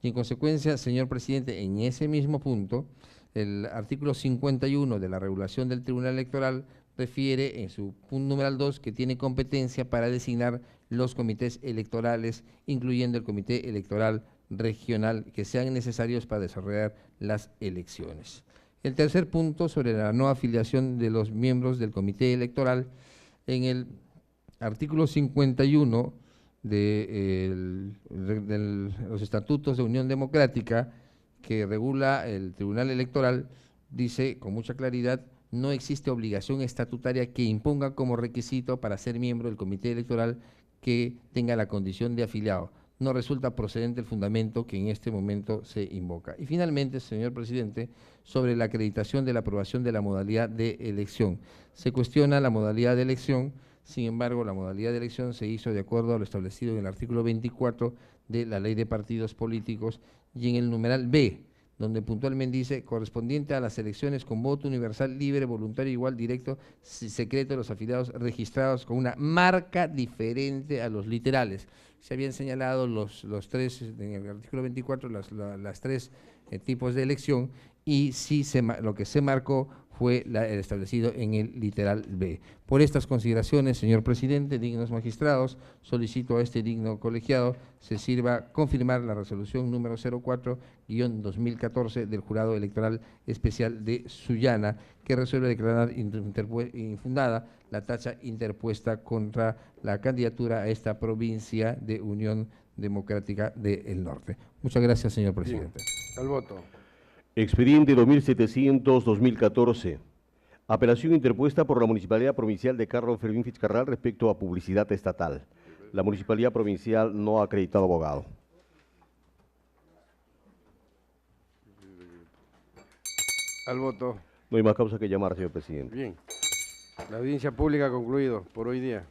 Y en consecuencia, señor presidente, en ese mismo punto, el artículo 51 de la regulación del Tribunal Electoral refiere en su punto numeral 2 que tiene competencia para designar los comités electorales, incluyendo el comité electoral regional, que sean necesarios para desarrollar las elecciones. El tercer punto, sobre la no afiliación de los miembros del comité electoral, en el artículo 51 de los estatutos de Unión Democrática, que regula el Tribunal Electoral, dice con mucha claridad: no existe obligación estatutaria que imponga como requisito para ser miembro del comité electoral que tenga la condición de afiliado. No resulta procedente el fundamento que en este momento se invoca. Y finalmente, señor presidente, sobre la acreditación de la aprobación de la modalidad de elección. Se cuestiona la modalidad de elección. Sin embargo, la modalidad de elección se hizo de acuerdo a lo establecido en el artículo 24 de la Ley de Partidos Políticos y en el numeral B, donde puntualmente dice: correspondiente a las elecciones con voto universal, libre, voluntario, igual, directo, secreto de los afiliados registrados con una marca diferente a los literales. Se habían señalado los tres, en el artículo 24, las tres tipos de elección, y sí lo que se marcó fue el establecido en el literal B. Por estas consideraciones, señor presidente, dignos magistrados, solicito a este digno colegiado se sirva confirmar la resolución número 04-2014 del Jurado Electoral Especial de Sullana, que resuelve declarar infundada la tacha interpuesta contra la candidatura a esta provincia de Unión Democrática del Norte. Muchas gracias, señor presidente. Al voto. Expediente 2700-2014. Apelación interpuesta por la Municipalidad Provincial de Carlos Fermín Fitzcarral respecto a publicidad estatal. La Municipalidad Provincial no ha acreditado abogado. Al voto. No hay más causa que llamar, señor presidente. Bien. La audiencia pública ha concluido por hoy día.